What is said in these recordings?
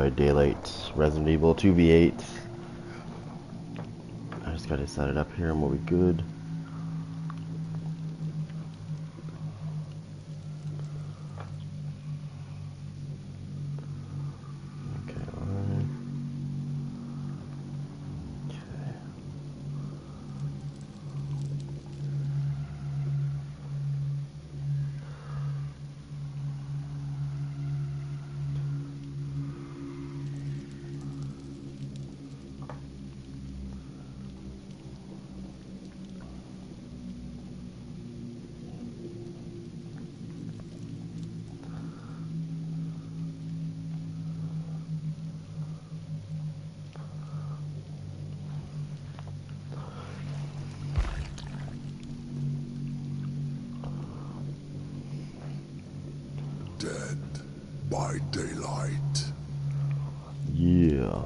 by Daylight, Resident Evil 2v8. I just gotta set it up here and we'll be good. Okay, alright. Okay. Dead by Daylight. Yeah.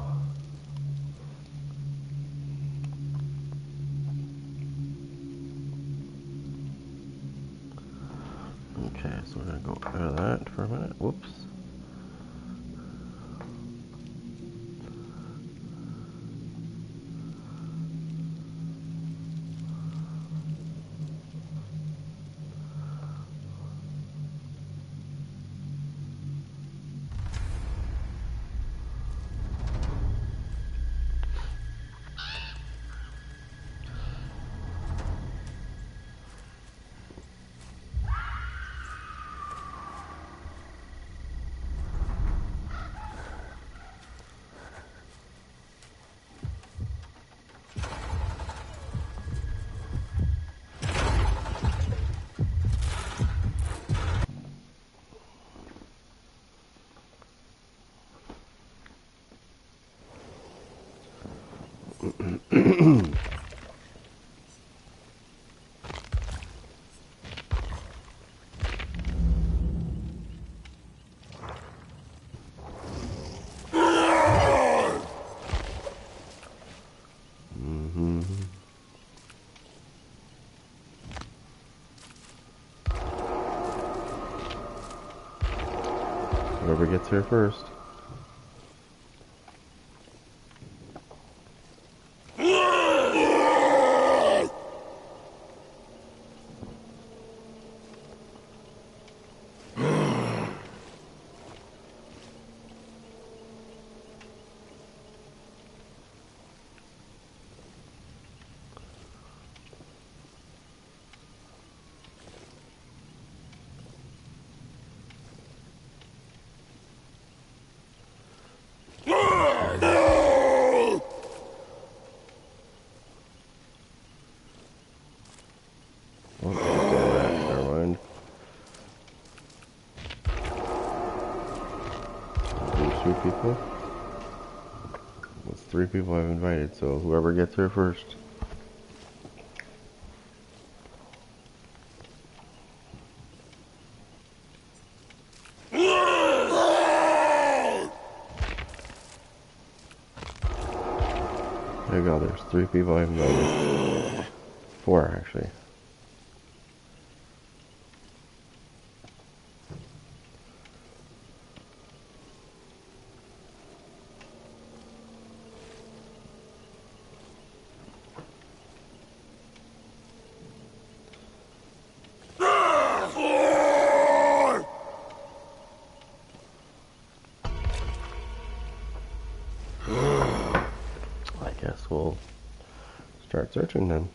Okay, so we're gonna go out of that for a minute. Whoops. Whoever gets here first. Oh, never mind. There's 2 people. That's 3 people I've invited, so whoever gets here first. There you go, there's 3 people I've invited. 4 actually. I guess we'll start searching then.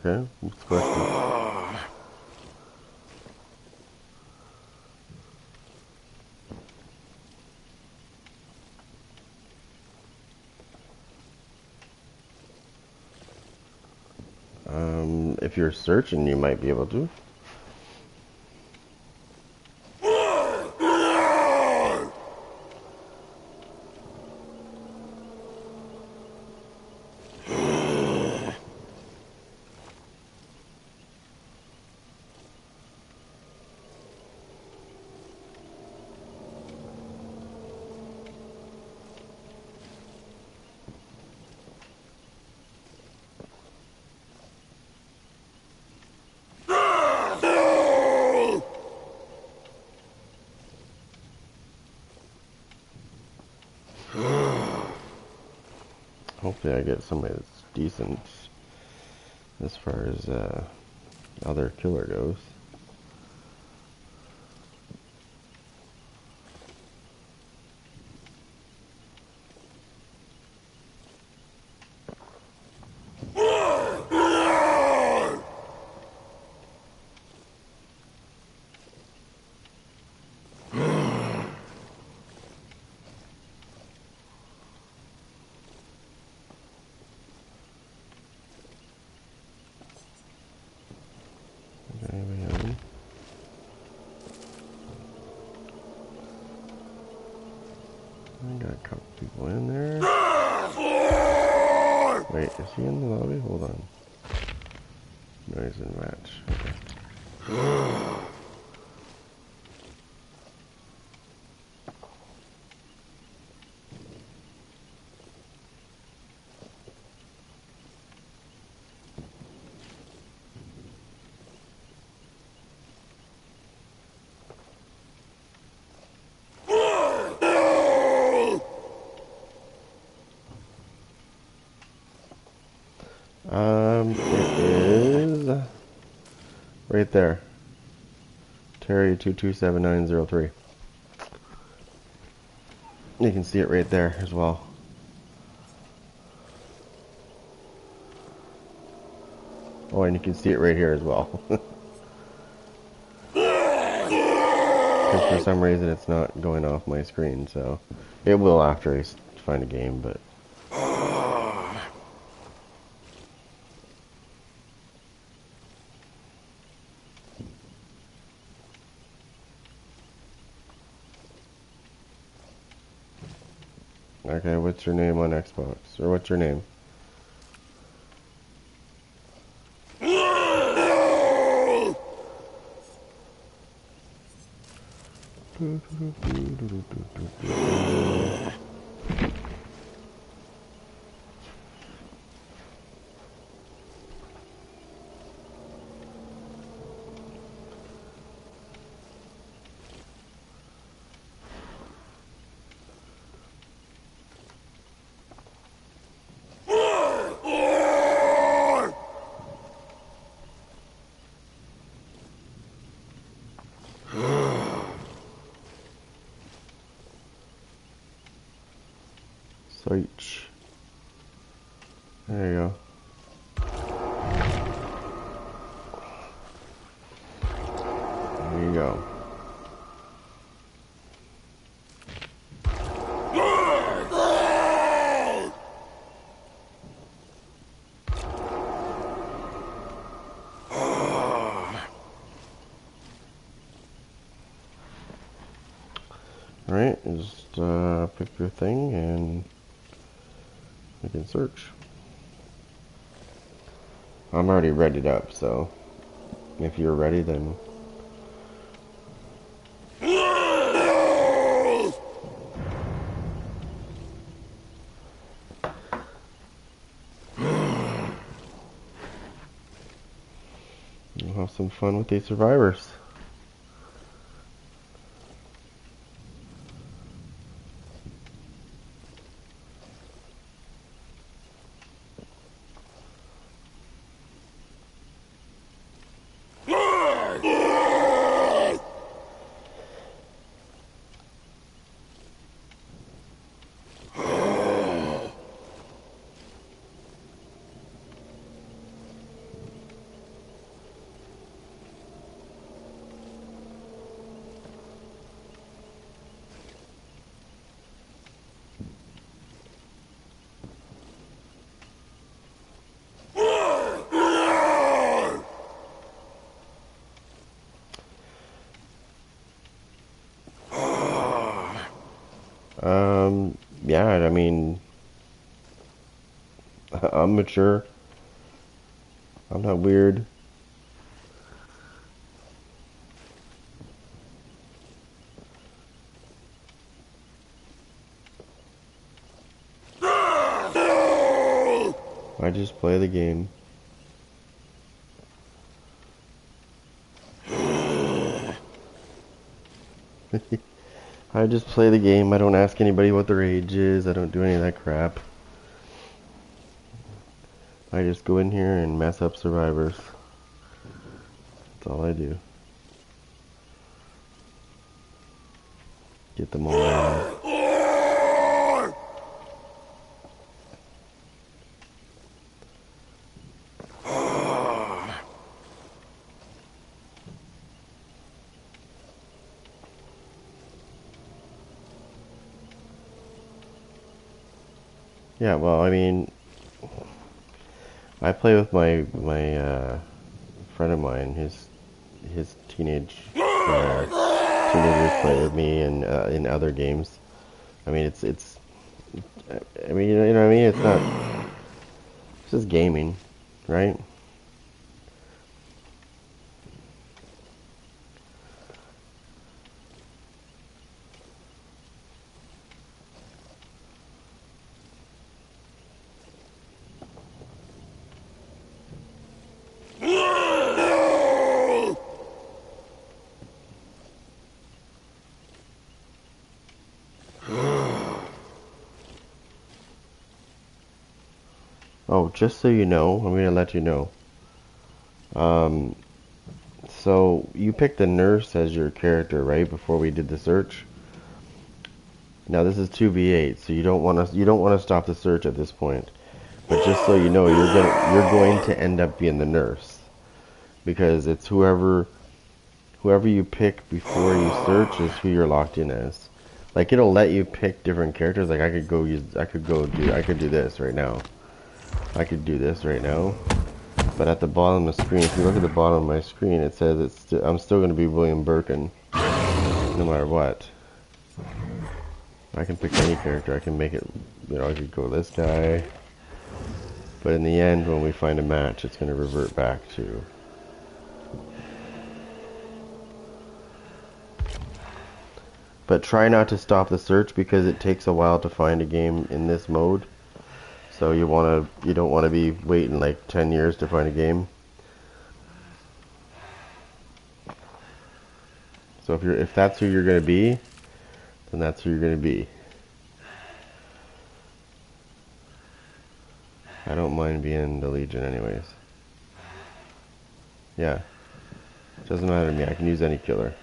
Okay, what's the question? If you're searching, you might be able to. Hopefully I get somebody that's decent as far as other killer goes. I got a couple people in there. Wait, is he in the lobby? Hold on. No, he's in match. Okay. It is right there. Terry 227903. You can see it right there as well. Oh, and you can see it right here as well. Because for some reason it's not going off my screen, so it will after I find a game, but okay, what's your name on Xbox? Or what's your name? Search. There you go. There you go. Alright, just pick your thing and we can search. I'm already readied up, so if you're ready, then we'll have some fun with these survivors. I mean, I'm mature. I'm not weird. I just play the game. I just play the game. I don't ask anybody what their age is. I don't do any of that crap. I just go in here and mess up survivors. That's all I do. Get them all out. Yeah, well, I mean, I play with my friend of mine. His teenagers play with me and in other games. I mean, it's. I mean, you know what I mean. It's not. It's just gaming, right? Oh, just so you know, I'm gonna let you know. Um, so you picked the nurse as your character, right? Before we did the search. Now this is 2v8, so you don't want to stop the search at this point. But just so you know, you're going to end up being the nurse because it's whoever you pick before you search is who you're locked in as. Like it'll let you pick different characters. Like I could do this right now. I could do this right now. But at the bottom of the screen, if you look at the bottom of my screen, it says I'm still going to be William Birkin, no matter what. I can pick any character. I can make it, I could go this guy. But in the end, when we find a match, it's going to revert back to. But try not to stop the search because it takes a while to find a game in this mode. So you don't want to be waiting like 10 years to find a game. So if that's who you're going to be, then that's who you're going to be. I don't mind being the Legion anyways. Yeah. Doesn't matter to me. I can use any killer.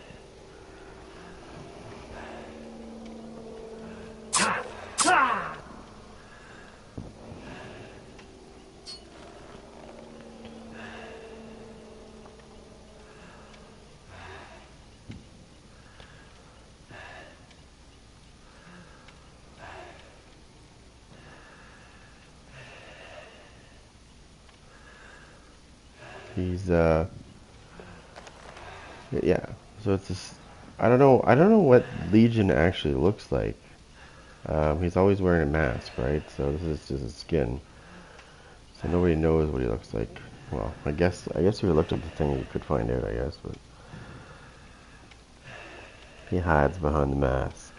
He's yeah. So it's this. I don't know what Legion actually looks like. He's always wearing a mask, right? So this is just a skin. So nobody knows what he looks like. Well, I guess if you looked at the thing, you could find out. I guess, but he hides behind the mask.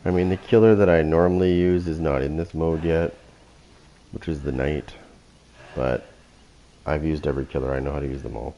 I mean, the killer that I normally use is not in this mode yet, which is the Knight. But I've used every killer. I know how to use them all.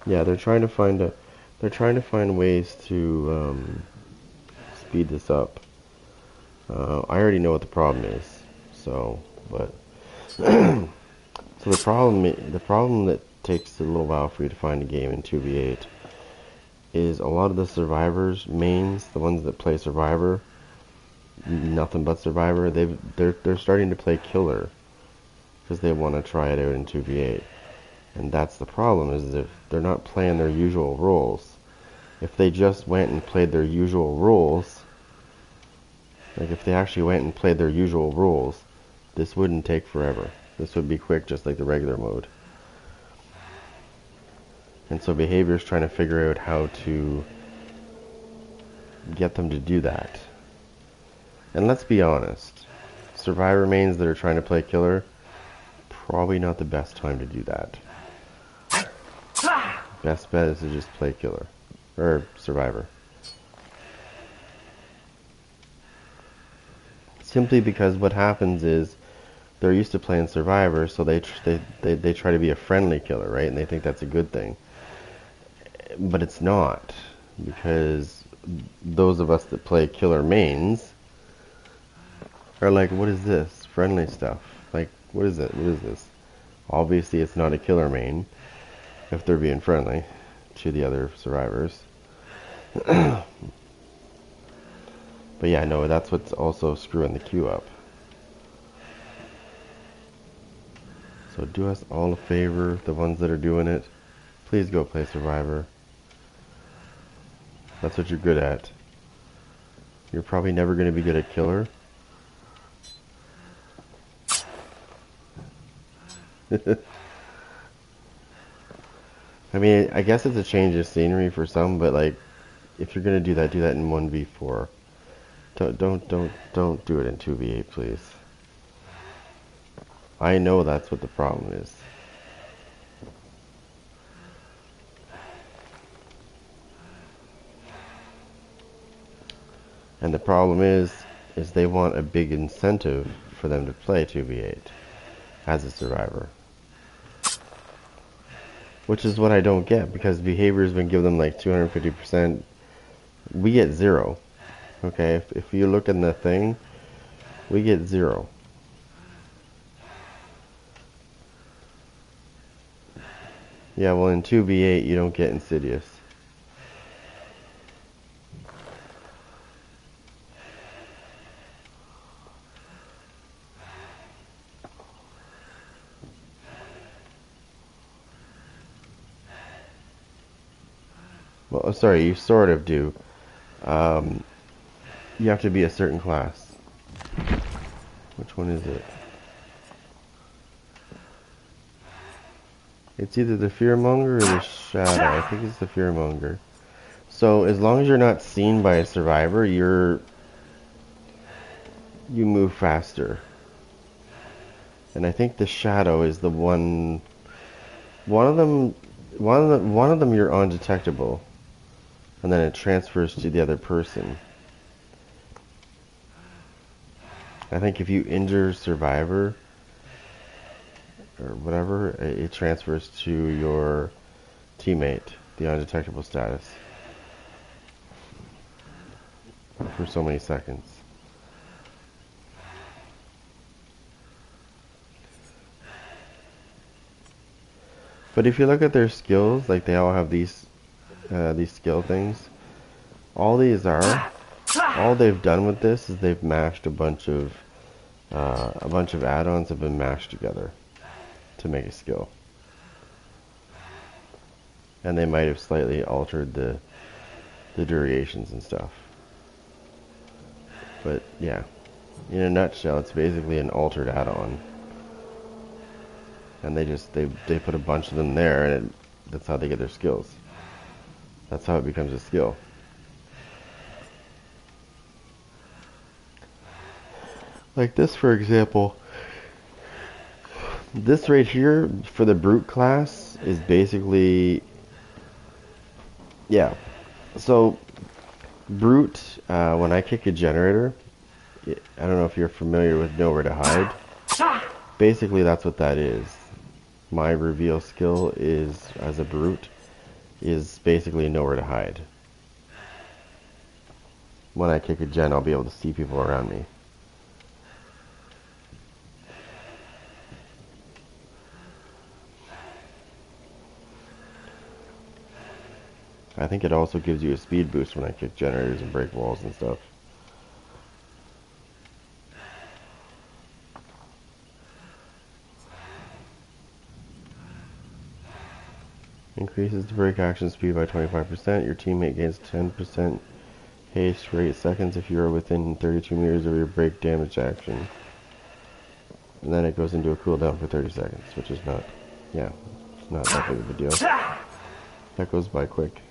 Yeah, they're trying to find ways to speed this up. I already know what the problem is, so but so the problem that takes a little while for you to find a game in 2v8 is a lot of the survivors mains, the ones that play survivor, nothing but survivor, they're starting to play killer because they want to try it out in 2v8. And that's the problem, is if they're not playing their usual roles. If they just went and played their usual roles, like if they actually went and played their usual roles, this wouldn't take forever. This would be quick, just like the regular mode. And so Behavior is trying to figure out how to get them to do that. And let's be honest, survivor mains that are trying to play killer, probably not the best time to do that. Best bet is to just play killer or survivor. Simply because what happens is they're used to playing survivor, so they try to be a friendly killer, right? And they think that's a good thing. But it's not, because those of us that play killer mains are like, what is this? Friendly stuff. Like, what is it? What is this? Obviously, it's not a killer main if they're being friendly to the other survivors. But yeah, no, that's what's also screwing the queue up. So do us all a favor, the ones that are doing it, please go play survivor. That's what you're good at. You're probably never going to be good at killer. I mean, I guess it's a change of scenery for some, but like, if you're gonna do that in 1v4. Don't do it in 2v8, please. I know that's what the problem is. And the problem is they want a big incentive for them to play 2v8 as a survivor. Which is what I don't get, because Behavior has been giving them like 250%. We get 0. Okay, if you look in the thing, we get 0. Yeah, well in 2v8 you don't get Insidious. Well, sorry, you sort of do. You have to be a certain class. Which one is it? It's either the Fearmonger or the Shadow. I think it's the Fearmonger. So as long as you're not seen by a survivor, you move faster. And I think the Shadow is the one. One of them you're undetectable, and then it transfers to the other person. I think if you injure survivor or whatever, it transfers to your teammate, the undetectable status, for so many seconds. But if you look at their skills, like they all have these skill things. All they've done with this is they've mashed a bunch of add-ons have been mashed together to make a skill. And they might have slightly altered the durations and stuff. But yeah, in a nutshell, it's basically an altered add-on. And they put a bunch of them there, and that's how they get their skills. That's how it becomes a skill. Like this, for example. This right here for the Brute class is basically, yeah. So Brute, when I kick a generator, I don't know if you're familiar with Nowhere to Hide. Basically, that's what that is. My reveal skill is as a Brute. is basically nowhere to hide. When I kick a gen, I'll be able to see people around me. I think it also gives you a speed boost when I kick generators and break walls and stuff. Increases the break action speed by 25%. Your teammate gains 10% haste for 8 seconds if you are within 32 meters of your break damage action. And then it goes into a cooldown for 30 seconds, which is not, yeah, it's not that big of a deal. That goes by quick.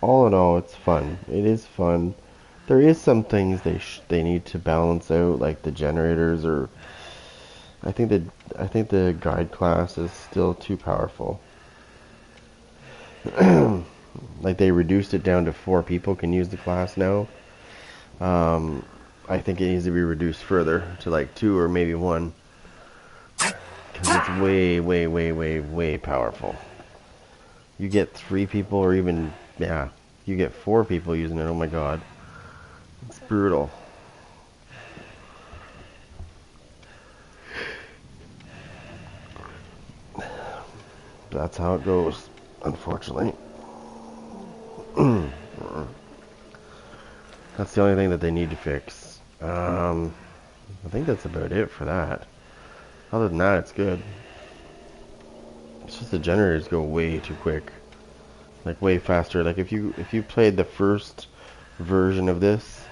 All in all, it's fun. It is fun. There is some things they need to balance out, like the generators, or I think the guide class is still too powerful. Like they reduced it down to 4 people can use the class now. I think it needs to be reduced further to like 2 or maybe 1, because it's way powerful. You get 3 people, or even, yeah, you get 4 people using it. Oh my god, it's brutal. That's how it goes, unfortunately. That's the only thing that they need to fix. I think that's about it for that. Other than that, it's good. It's just the generators go way too quick, like way faster. Like if you played the first version of this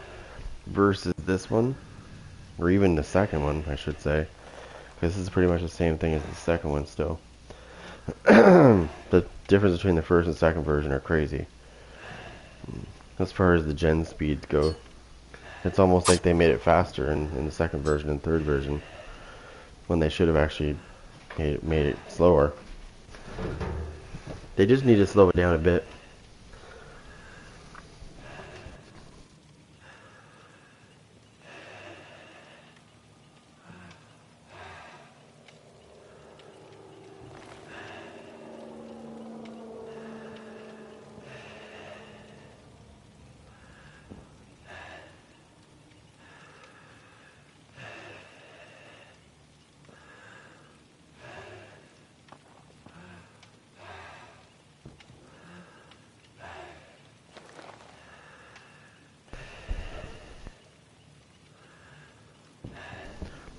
versus this one, or even the second one, I should say, because this is pretty much the same thing as the second one still. The difference between the first and second version are crazy. As far as the gen speeds go, it's almost like they made it faster in the second version and third version, when they should have actually made it slower. They just need to slow it down a bit.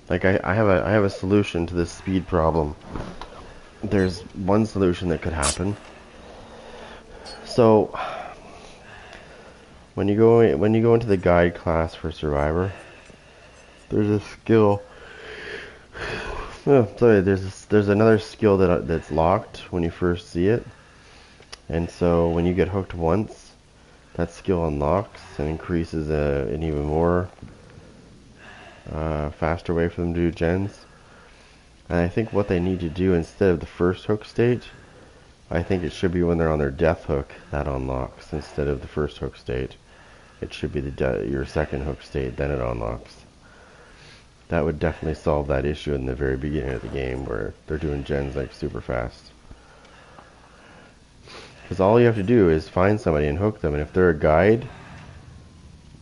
Like I have a solution to this speed problem. There's one solution that could happen. So when you go into the guide class for Survivor, there's a skill. Oh, sorry, there's another skill that's locked when you first see it, and so when you get hooked once, that skill unlocks and increases an even more faster way for them to do gens. And I think what they need to do, instead of the first hook state, I think it should be when they're on their death hook that unlocks instead of the first hook state. It should be your second hook state, then it unlocks. That would definitely solve that issue in the very beginning of the game where they're doing gens like super fast. Because all you have to do is find somebody and hook them, and if they're a guide,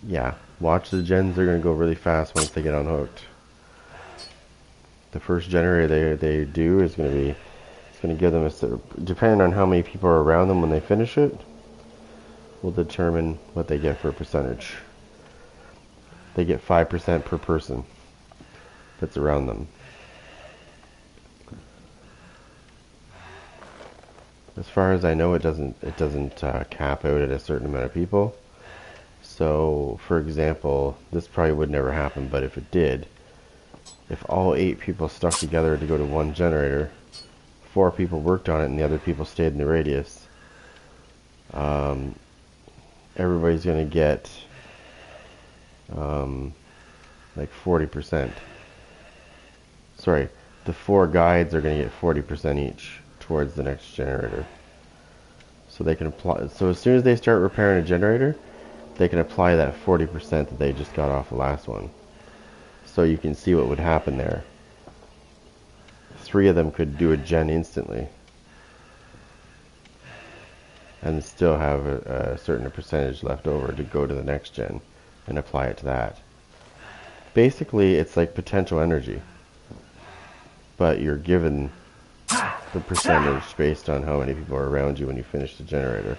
yeah, watch the gens, they're going to go really fast once they get unhooked. The first generator they do is going to be, it's going to give them depending on how many people are around them when they finish it, will determine what they get for a percentage. They get 5% per person that's around them. As far as I know, it doesn't cap out at a certain amount of people. So, for example, this probably would never happen, but if it did, if all 8 people stuck together to go to one generator, 4 people worked on it and the other people stayed in the radius, everybody's going to get like 40%. Sorry, the 4 guides are going to get 40% each towards the next generator. So they can apply. So as soon as they start repairing a generator, they can apply that 40% that they just got off the last one. So you can see what would happen there. 3 of them could do a gen instantly, and still have a certain percentage left over to go to the next gen and apply it to that. Basically, it's like potential energy, but you're given the percentage based on how many people are around you when you finish the generator.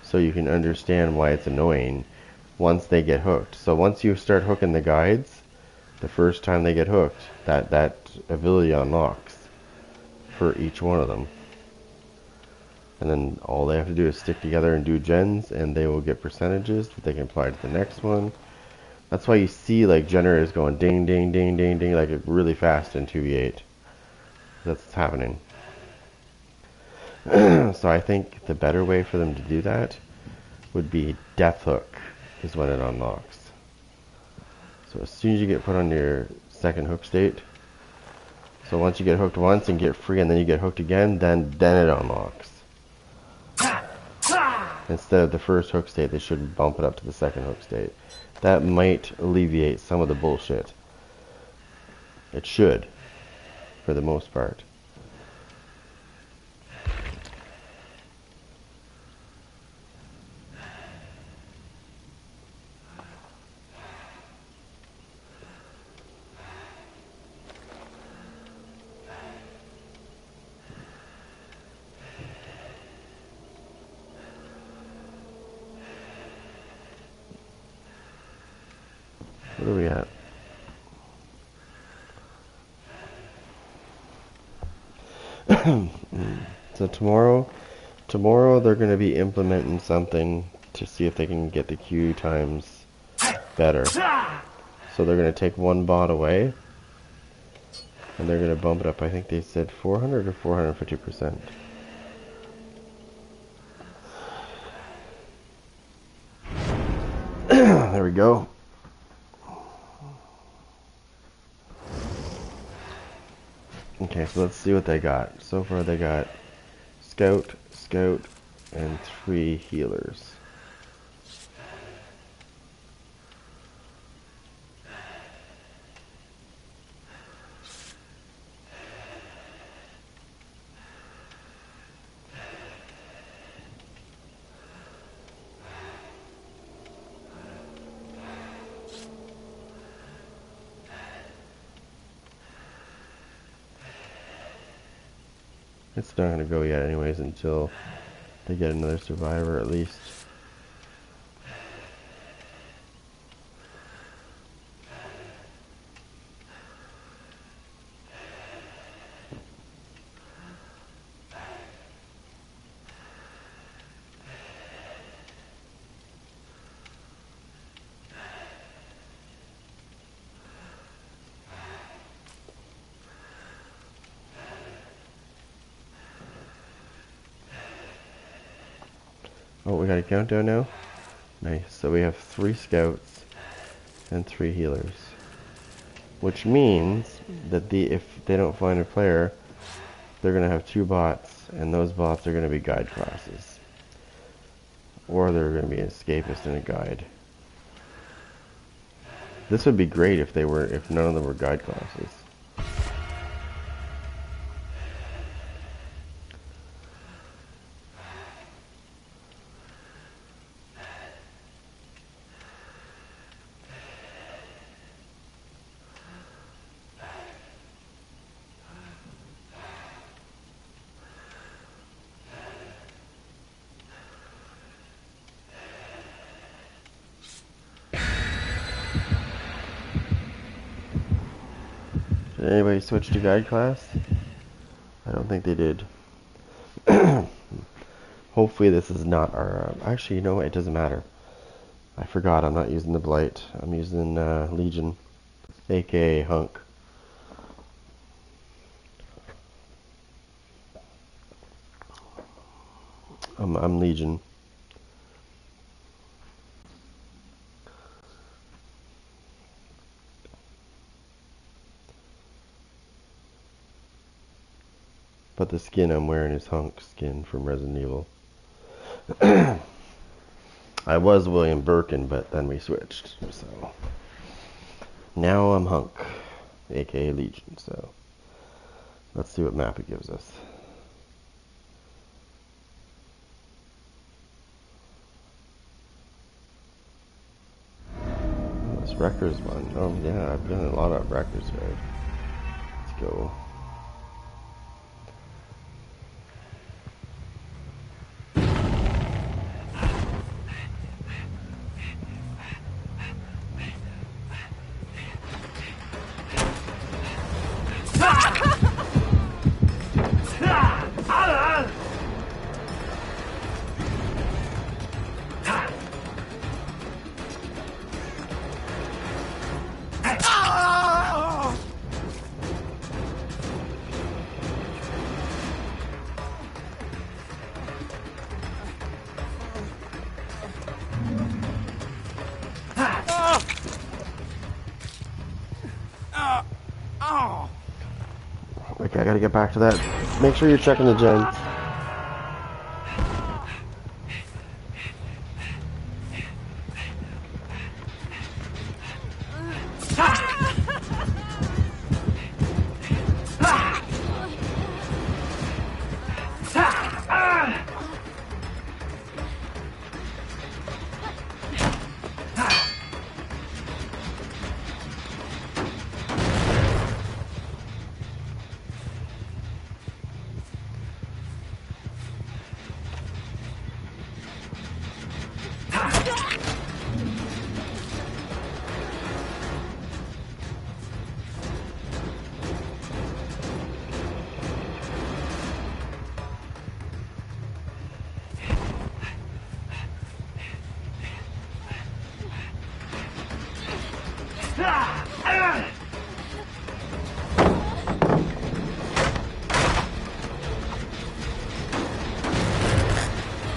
So you can understand why it's annoying once they get hooked. So once you start hooking the guides, the first time they get hooked, that ability unlocks for each one of them. And then all they have to do is stick together and do gens, and they will get percentages that they can apply to the next one. That's why you see like generators going ding, ding, ding, ding, ding, like really fast in 2v8. That's what's happening. So I think the better way for them to do that would be Death Hook is when it unlocks. So as soon as you get put on your second hook state, so once you get hooked once and get free and then you get hooked again, then it unlocks. Instead of the first hook state, they should bump it up to the second hook state. That might alleviate some of the bullshit. It should, for the most part. What are we at? So tomorrow they're going to be implementing something to see if they can get the queue times better. So they're going to take one bot away, and they're going to bump it up. I think they said 400 or 450%. There we go. Okay, so let's see what they got. So far they got Scout, and 3 healers. It's not going to go yet anyways until they get another survivor at least. Oh, we got a countdown now? Nice. So we have 3 scouts and 3 healers. Which means that if they don't find a player, they're going to have 2 bots, and those bots are going to be guide classes. Or they're going to be an escapist and a guide. This would be great if none of them were guide classes. Did anybody switch to guide class? I don't think they did. Hopefully this is not our... actually, you know what? It doesn't matter. I forgot I'm not using the Blight. I'm using Legion, aka Hunk. I'm Legion. But the skin I'm wearing is Hunk skin from Resident Evil. I was William Birkin, but then we switched. So now I'm Hunk, aka Legion. So let's see what map it gives us. Oh, this Wreckers one. Oh yeah, I've done a lot of Wreckers here. Let's go. Okay, I gotta get back to that. Make sure you're checking the gens.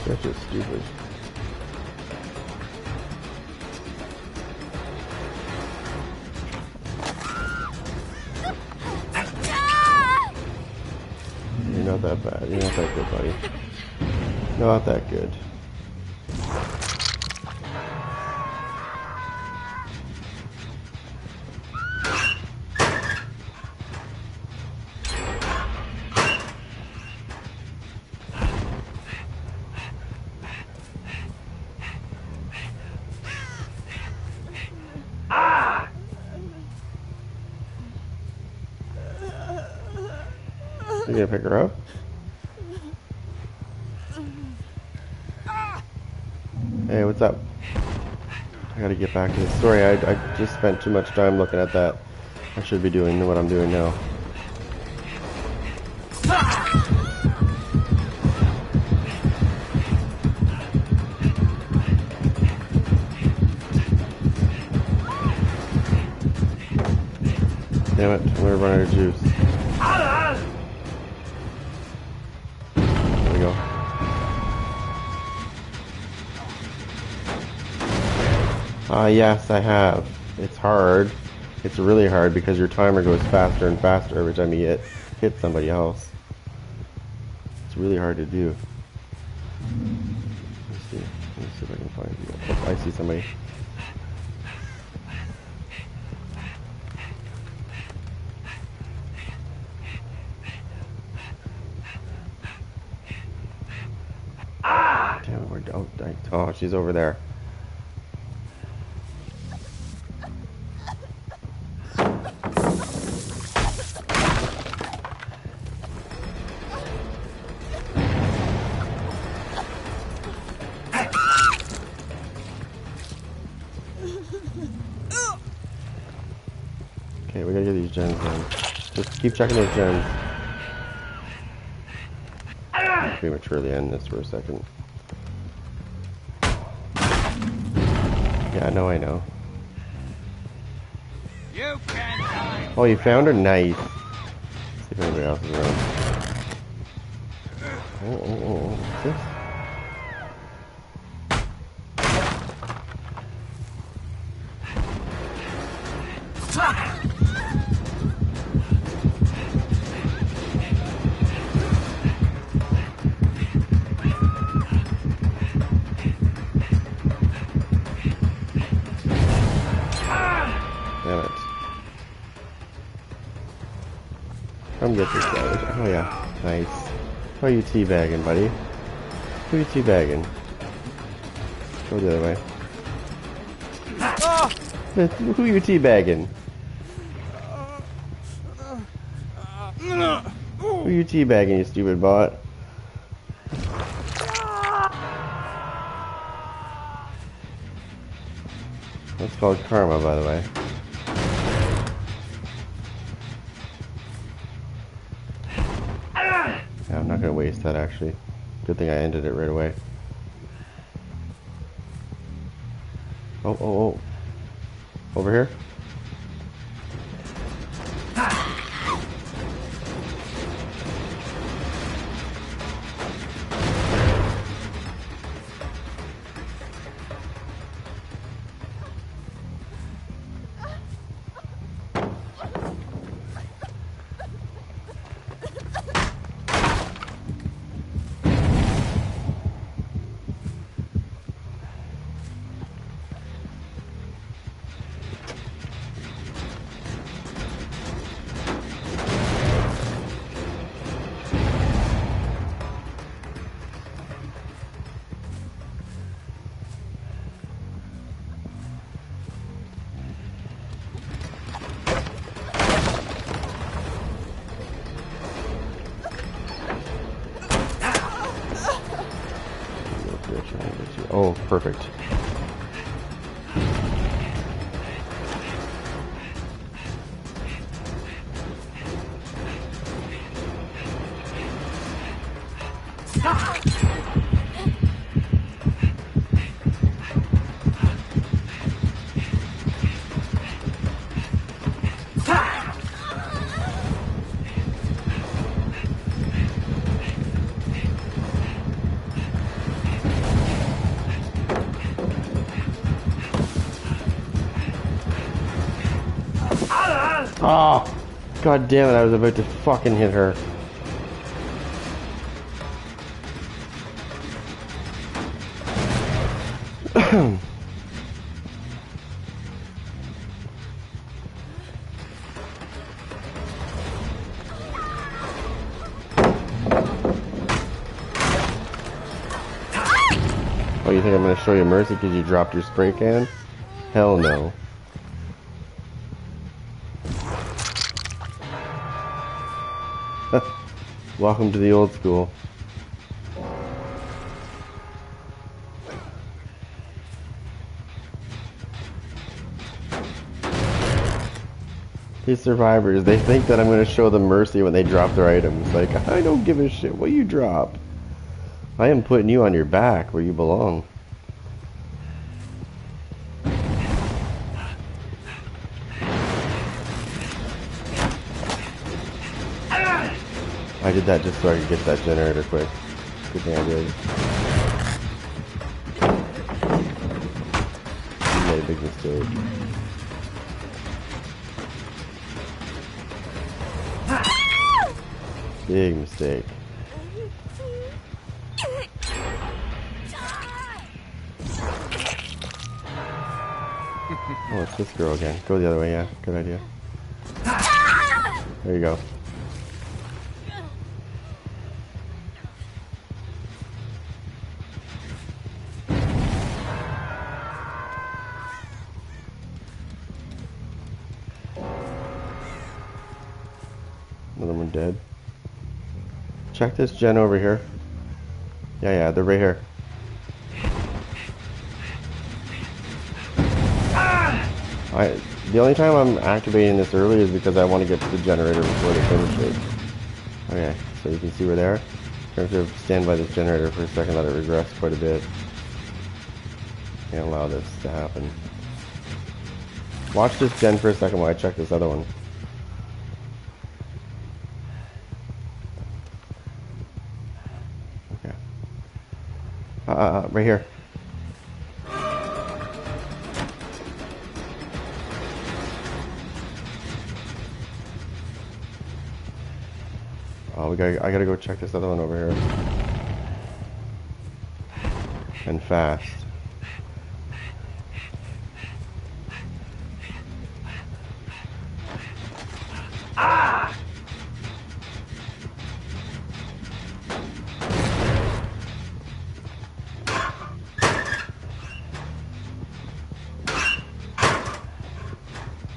That's just stupid. You're not that bad. You're not that good, buddy. Not that good. You gonna pick her up? Hey, what's up? I gotta get back to the story. I just spent too much time looking at that. I should be doing what I'm doing now. Damn it, we're running out of juice. There we go. Yes, I have. It's hard. It's really hard because your timer goes faster and faster every time you hit somebody else. It's really hard to do. Let's see. Let me see if I can find you. Oh, I see somebody. Damn it, oh, she's over there. Okay, we gotta get these gens in. Just keep checking those gens. Prematurely end this for a second. Yeah, no, I know. You can't. Oh, you found her? Nice. Let's see if anybody else is around. Oh, what's this? Come get this guy. Oh yeah, nice. Who are you teabagging, buddy? Who are you teabagging? Go the other way. Who are you teabagging? Who are you teabagging, you stupid bot? That's called karma, by the way. Yeah, I'm not gonna waste that, actually. Good thing I ended it right away. Oh, oh, oh. Over here? Oh, perfect. Oh, god damn it, I was about to fucking hit her. Oh, you think I'm gonna show you mercy because you dropped your spray can? Hell no. Welcome to the old school. These survivors, they think that I'm going to show them mercy when they drop their items. Like, I don't give a shit what you drop. I am putting you on your back where you belong. I did that just so I could get that generator quick. Good thing I did. You made a big mistake. Big mistake. Oh, it's this girl again. Go the other way, yeah. Good idea. There you go. Another one dead. Check this gen over here. Yeah, they're right here. The only time I'm activating this early is because I want to get to the generator before they finish it. Okay, so you can see we're there. I'm going to stand by this generator for a second, let it regress quite a bit. Can't allow this to happen. Watch this gen for a second while I check this other one. Okay. Right here. Oh, I gotta go check this other one over here. And fast.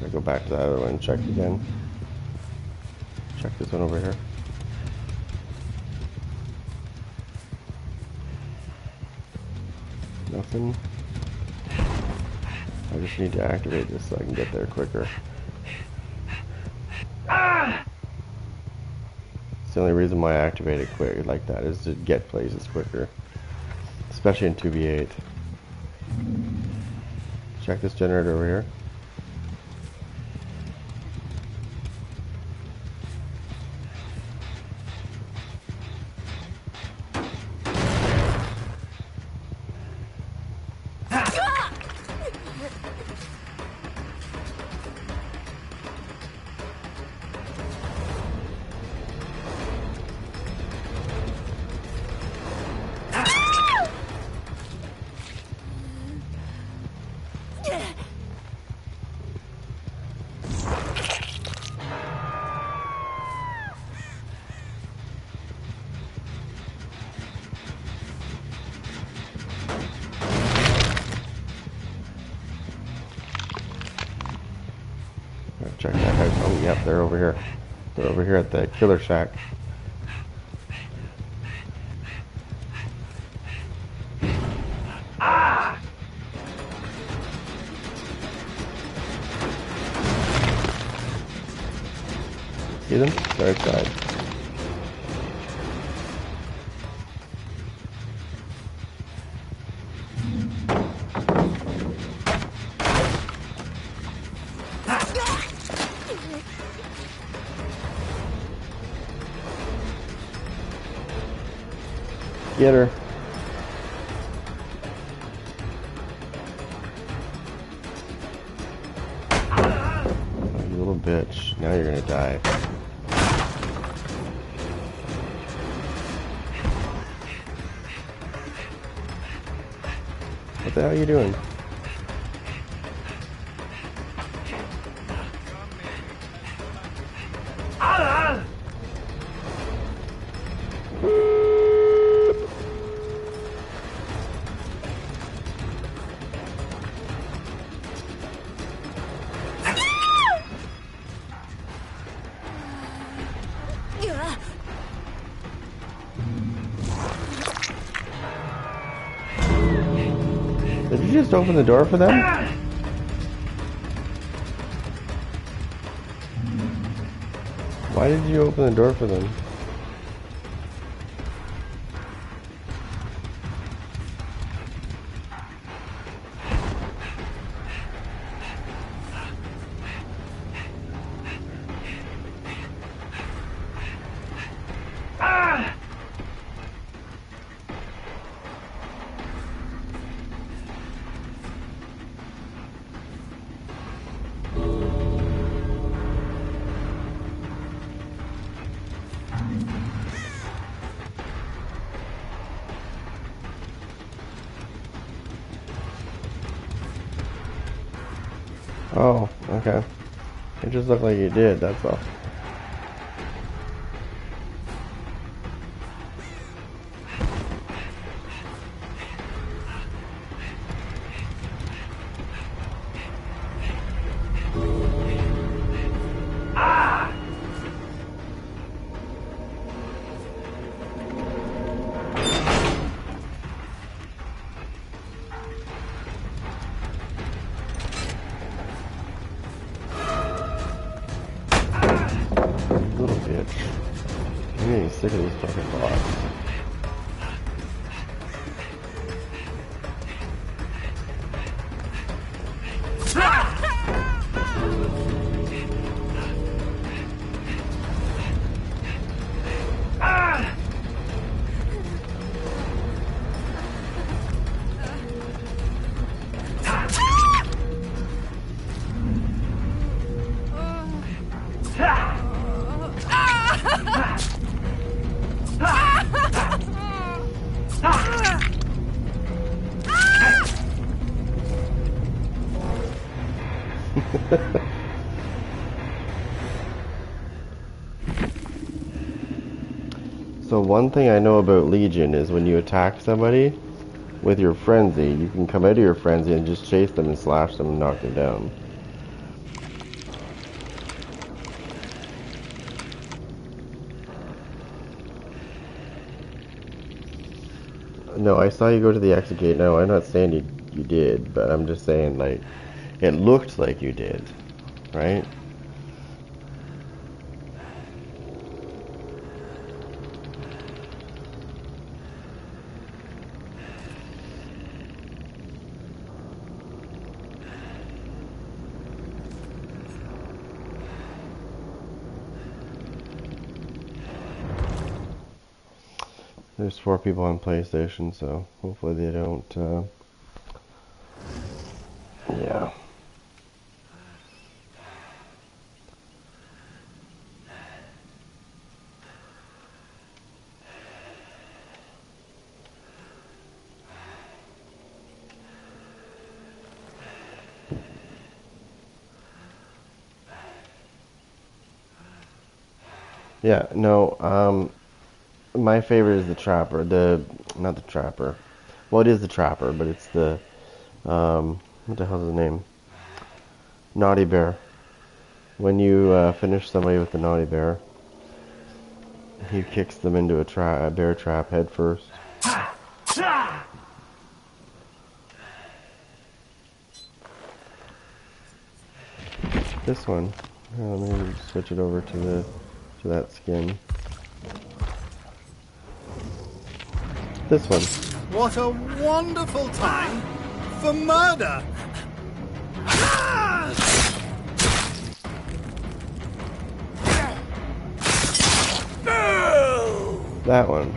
I go back to that other one and check again. Check this one over here. Nothing. I just need to activate this so I can get there quicker. It's the only reason why I activate it quick like that is to get places quicker. Especially in 2v8. Check this generator over here. Check that house. Oh, yep, they're over here. They're over here at the killer shack. See them? They're outside. Get her. Oh, you little bitch. Now you're gonna die. What the hell are you doing? Did you just open the door for them? Why did you open the door for them? Oh, okay. It just looked like you did, that's all. Little bitch. I'm getting sick of these fucking bots. So one thing I know about Legion is when you attack somebody with your frenzy, you can come out of your frenzy and just chase them and slash them and knock them down. No, I saw you go to the exit gate. No, I'm not saying you did, but I'm just saying, like, it looked like you did, right? There's 4 people on PlayStation, so hopefully they don't, yeah. Yeah, no, my favorite is the Trapper. Not the Trapper. Well, it is the Trapper, but it's the, what the hell's his name? Naughty Bear. When you finish somebody with the Naughty Bear, he kicks them into a bear trap head first. This one. Let me switch it over to that skin. This one. What a wonderful time for murder! That one.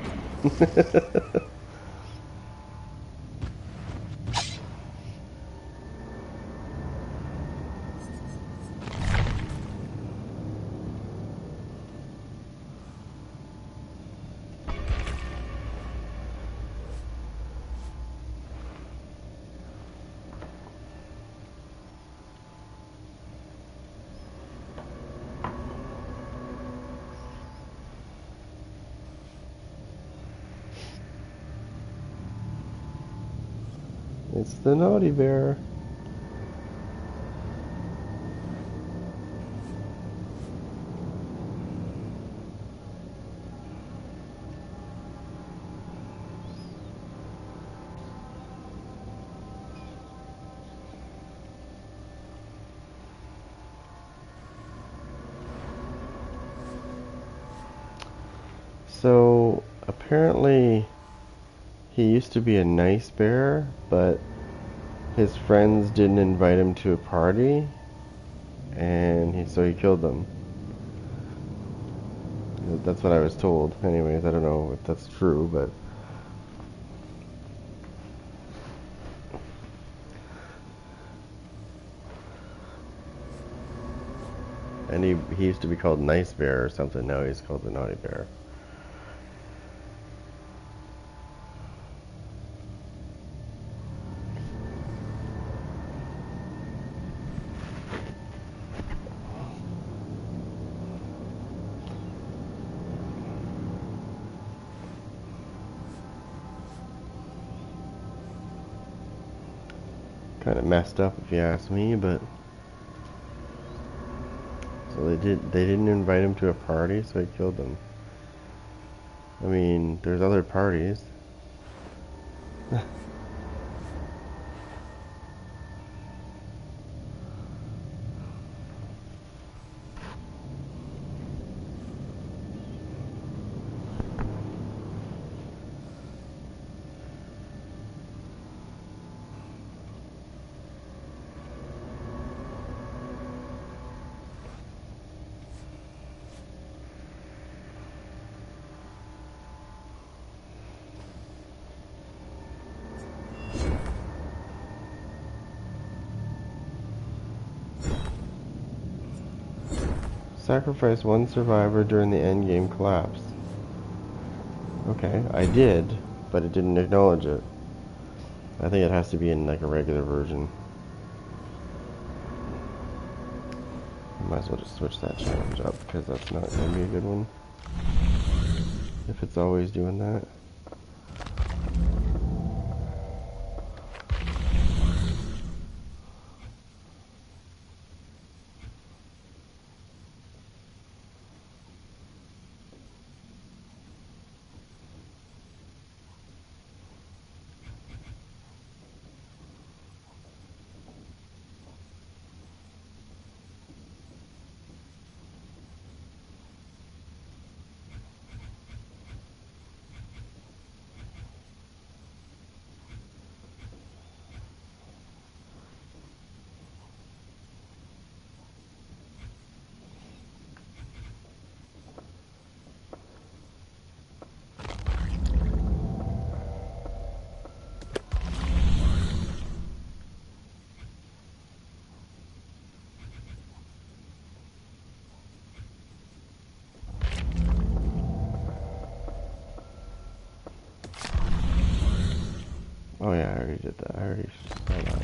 It's the Naughty Bear. So, apparently, he used to be a nice bear, but his friends didn't invite him to a party, and so he killed them. That's what I was told. Anyways, I don't know if that's true, but and he used to be called Nice Bear or something. Now he's called the Naughty Bear. Kind of messed up if you ask me, but so they didn't invite him to a party, so he killed them. I mean, there's other parties. Sacrifice one survivor during the endgame collapse. Okay, I did, but it didn't acknowledge it. I think it has to be in like a regular version. I might as well just switch that challenge up because that's not going to be a good one. If it's always doing that. already did that. I already saw that.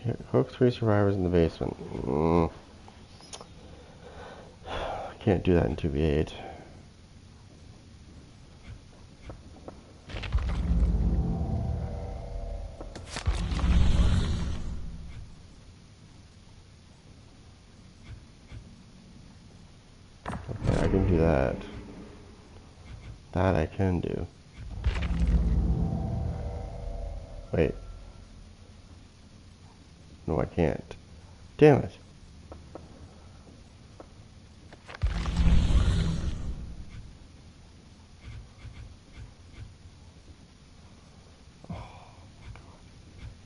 Here, hook 3 survivors in the basement. Can't do that in 2v8. Okay, I can do that. That I can do. Wait. No, I can't. Damn it.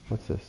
What's this?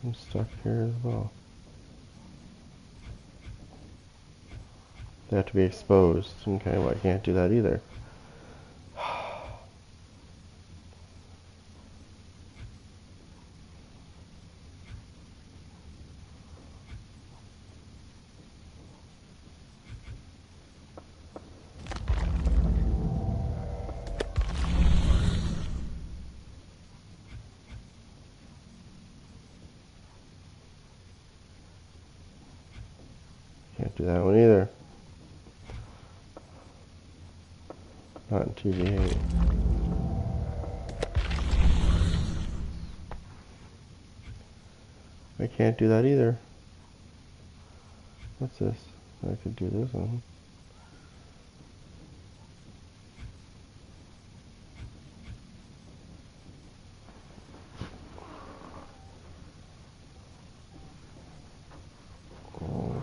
I'm stuck here as well. They have to be exposed. Okay, well I can't do that either. Can't do that one either. Not in 2v8. I can't do that either. What's this? I could do this one. Oh.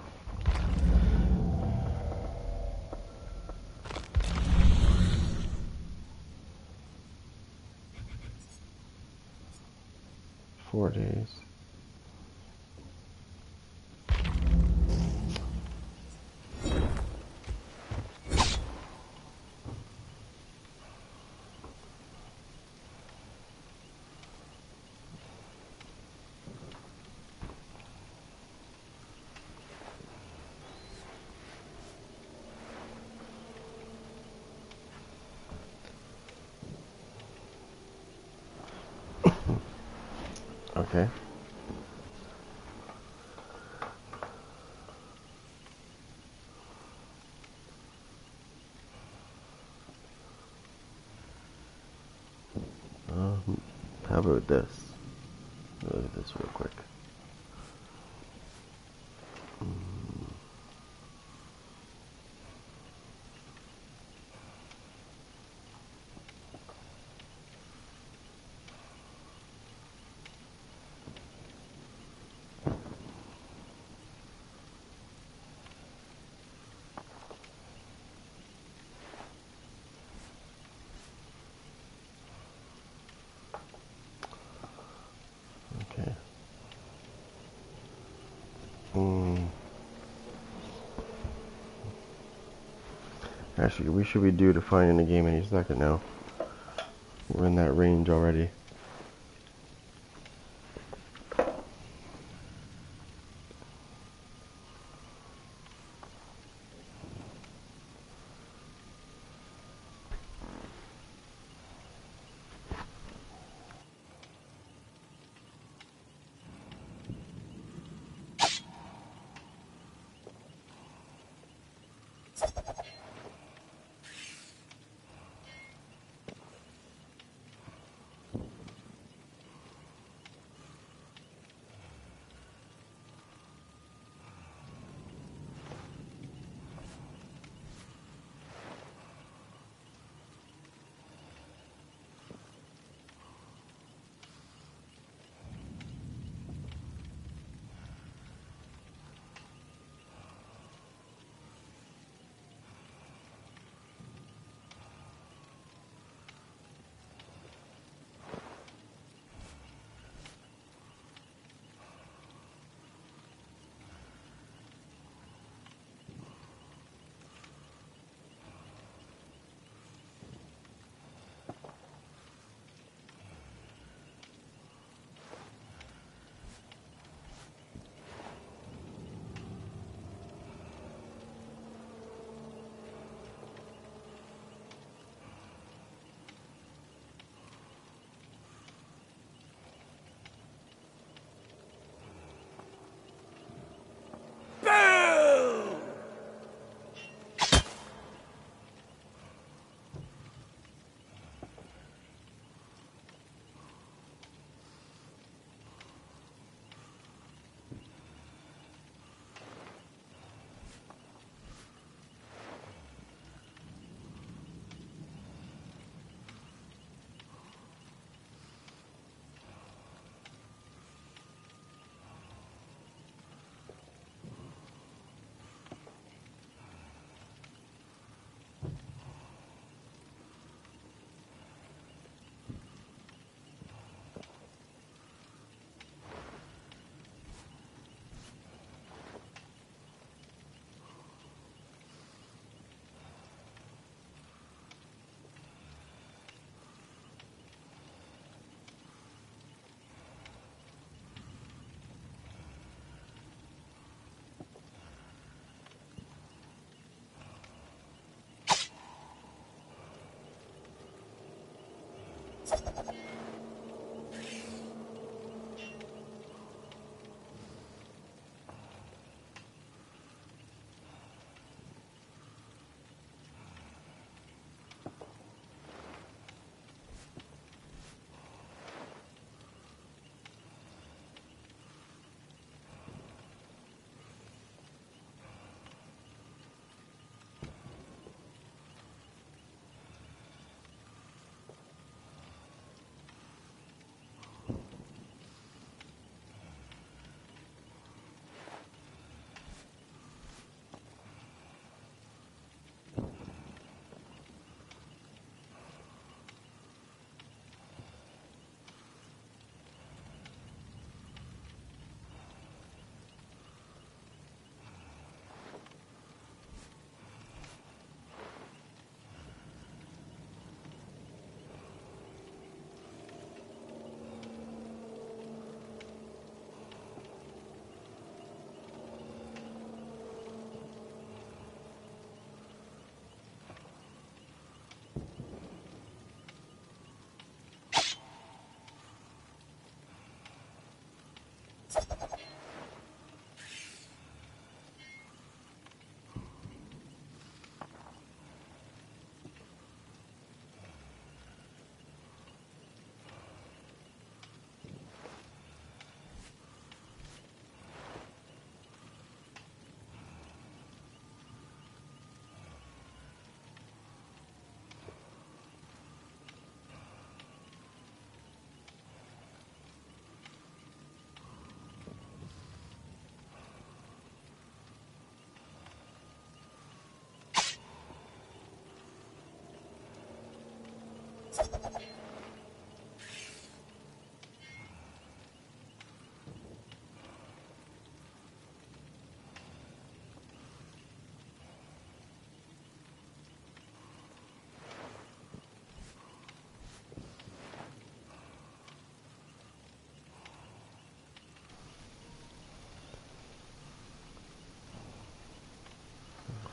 Four days. Okay. How about this? Look at this real quick. Okay. Actually, we should be due to find in the game any second now. We're in that range already.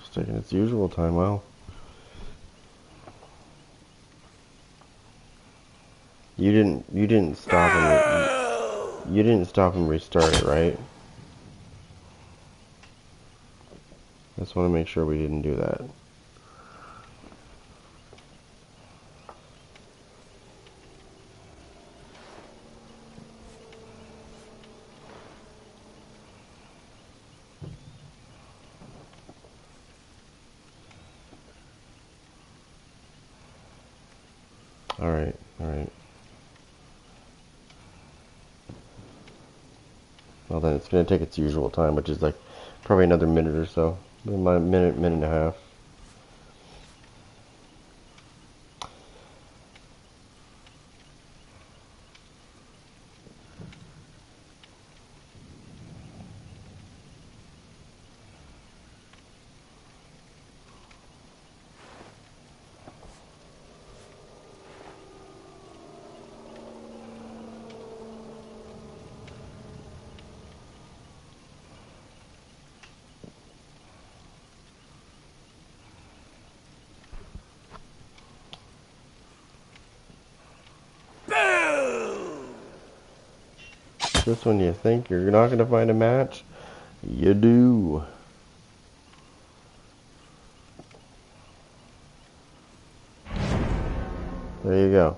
It's taking its usual time. Wow. You didn't stop and you didn't stop and restart it, right? Just want to make sure we didn't do that. Alright, alright. Well then it's going to take its usual time, which is like probably another minute or so. A minute and a half. This one you think you're not going to find a match? You do. There you go.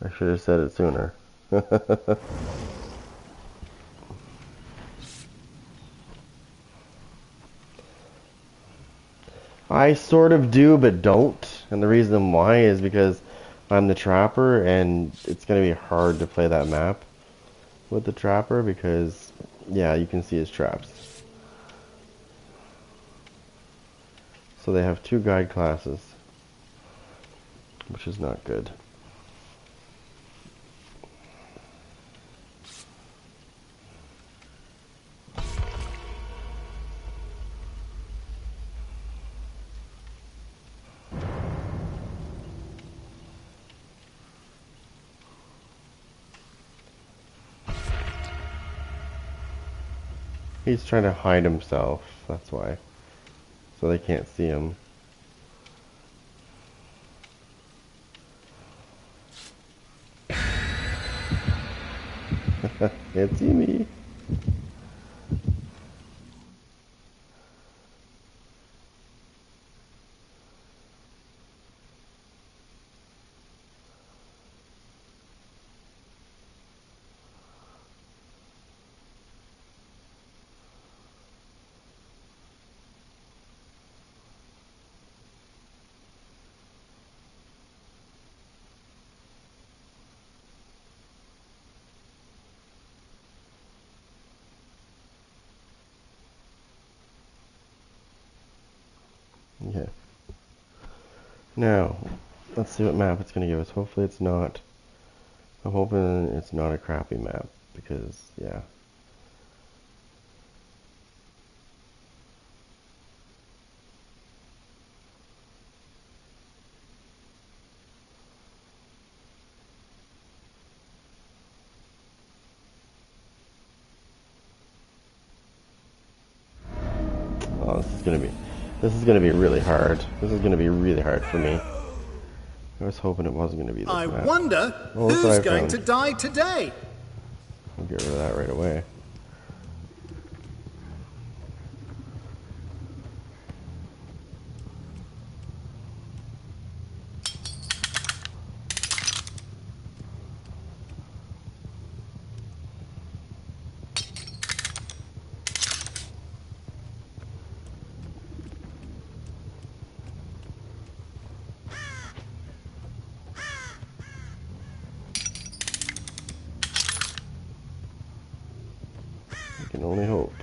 I should have said it sooner. I sort of do, but don't. And the reason why is because I'm the trapper, and it's going to be hard to play that map with the trapper because, yeah, you can see his traps. So they have two guide classes, which is not good. He's trying to hide himself, that's why. So they can't see him. Can't see me. Okay. Now, let's see what map it's going to give us. Hopefully it's not... I'm hoping it's not a crappy map, because, yeah. Oh, this is gonna be really hard. This is gonna be really hard for me. I was hoping it wasn't gonna be this I map. wonder Oh, look what who's I going found. to die today. I'll get rid of that right away. I can only hope.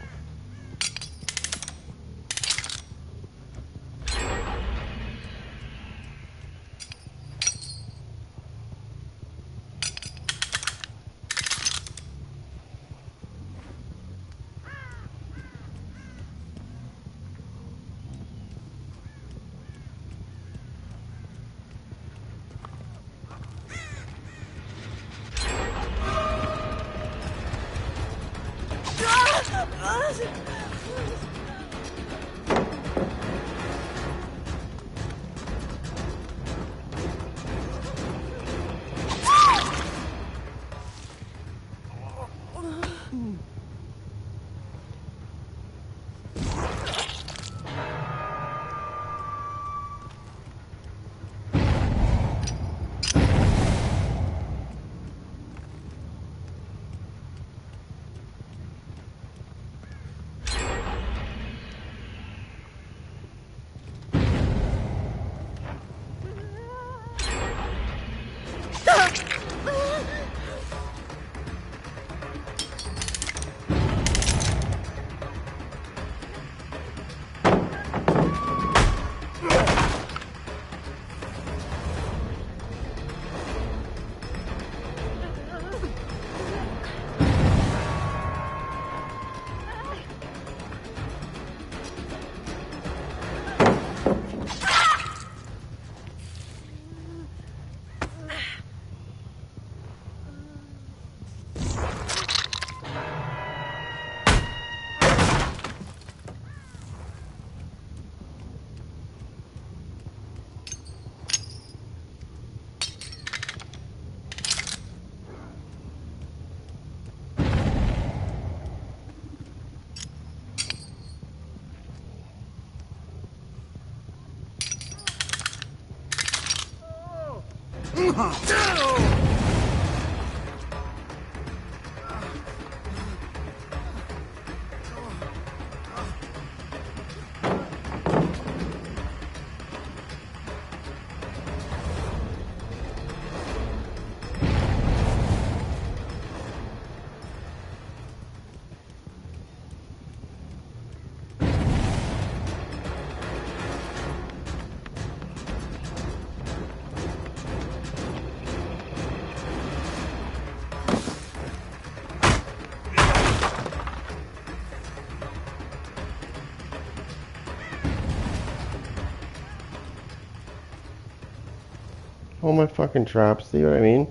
All my fucking traps, see what I mean?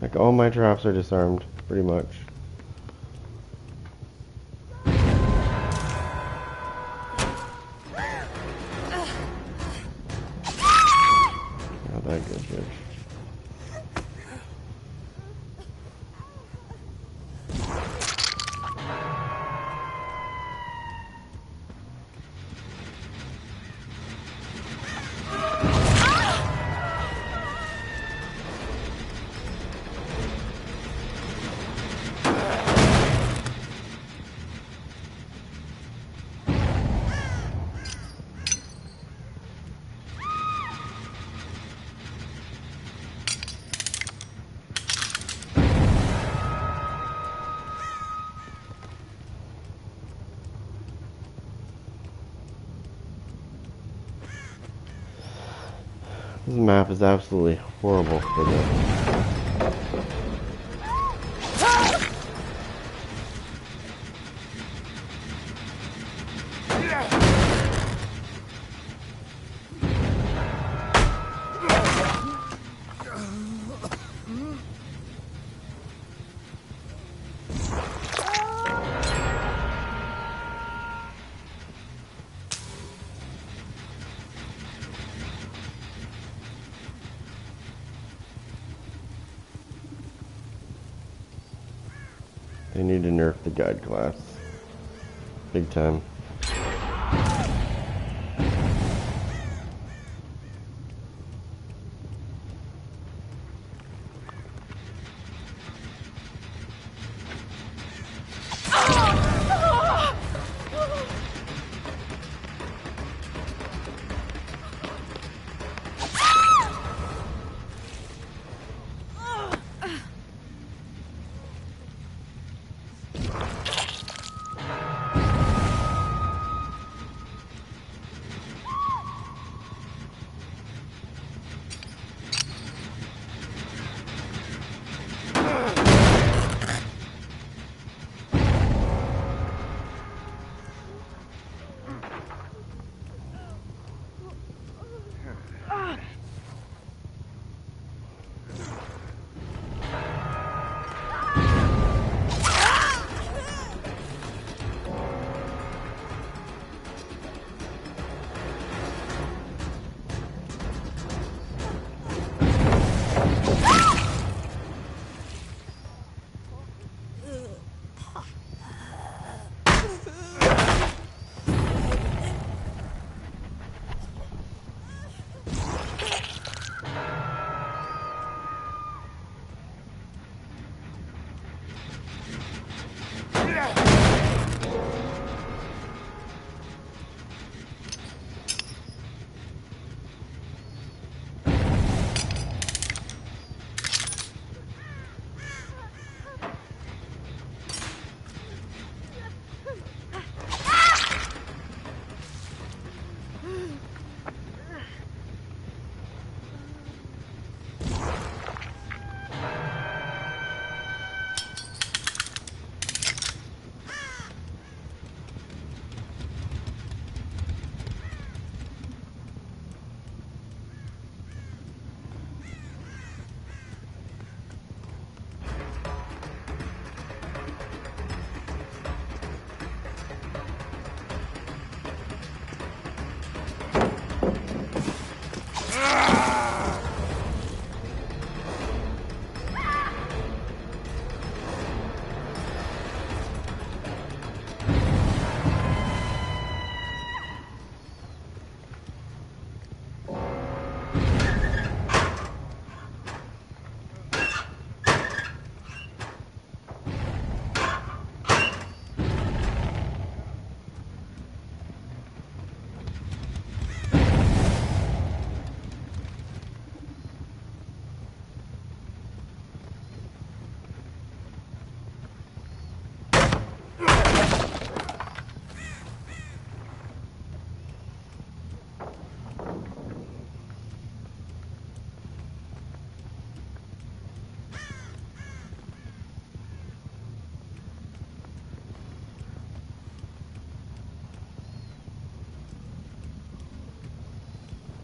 Like, all my traps are disarmed, pretty much. Not that good, bitch. This map is absolutely horrible for this. They need to nerf the guide class. Big time.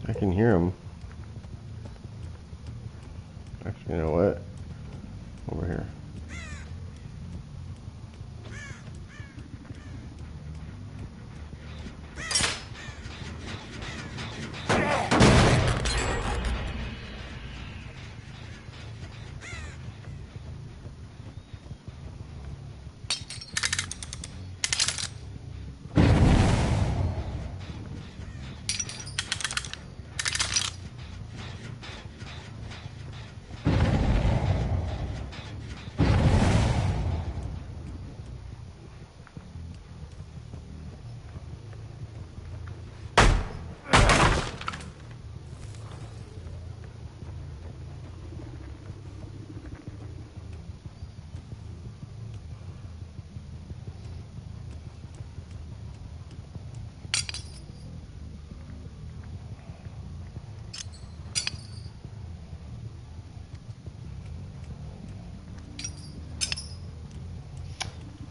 I can hear him. Actually, you know what? Over here.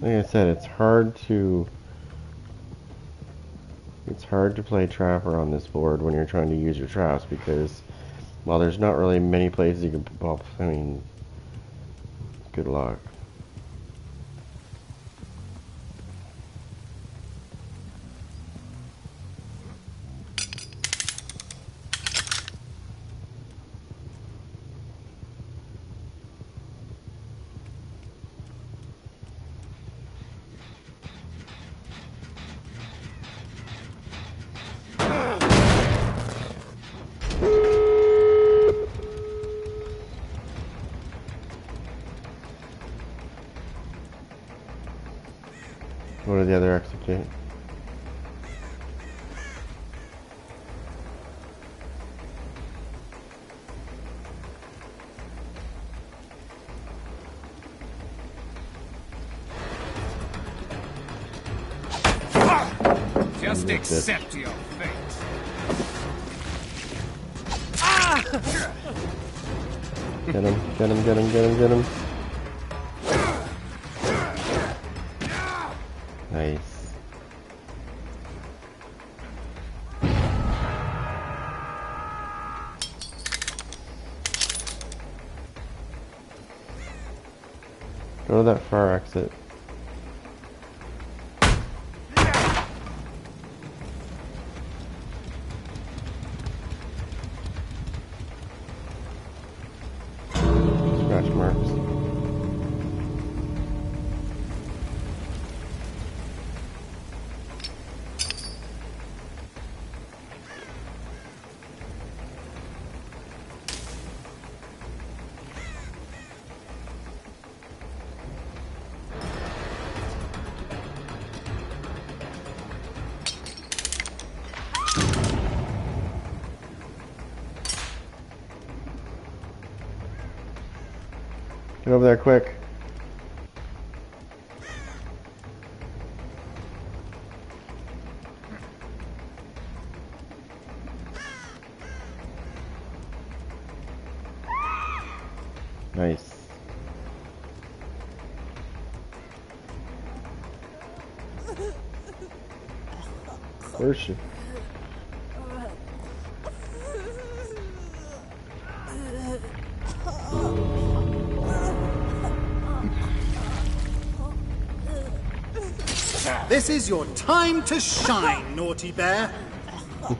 like I said, it's hard to play Trapper on this board when you're trying to use your traps because, well, there's not really many places you can. Well, I mean, good luck. What are the other execute? Just accept your fate. Get him, get him, get him, get him, get him. Nice. Go to that far exit. Scratch marks. Get over there quick. Nice. Where's she? This is your time to shine, naughty bear. I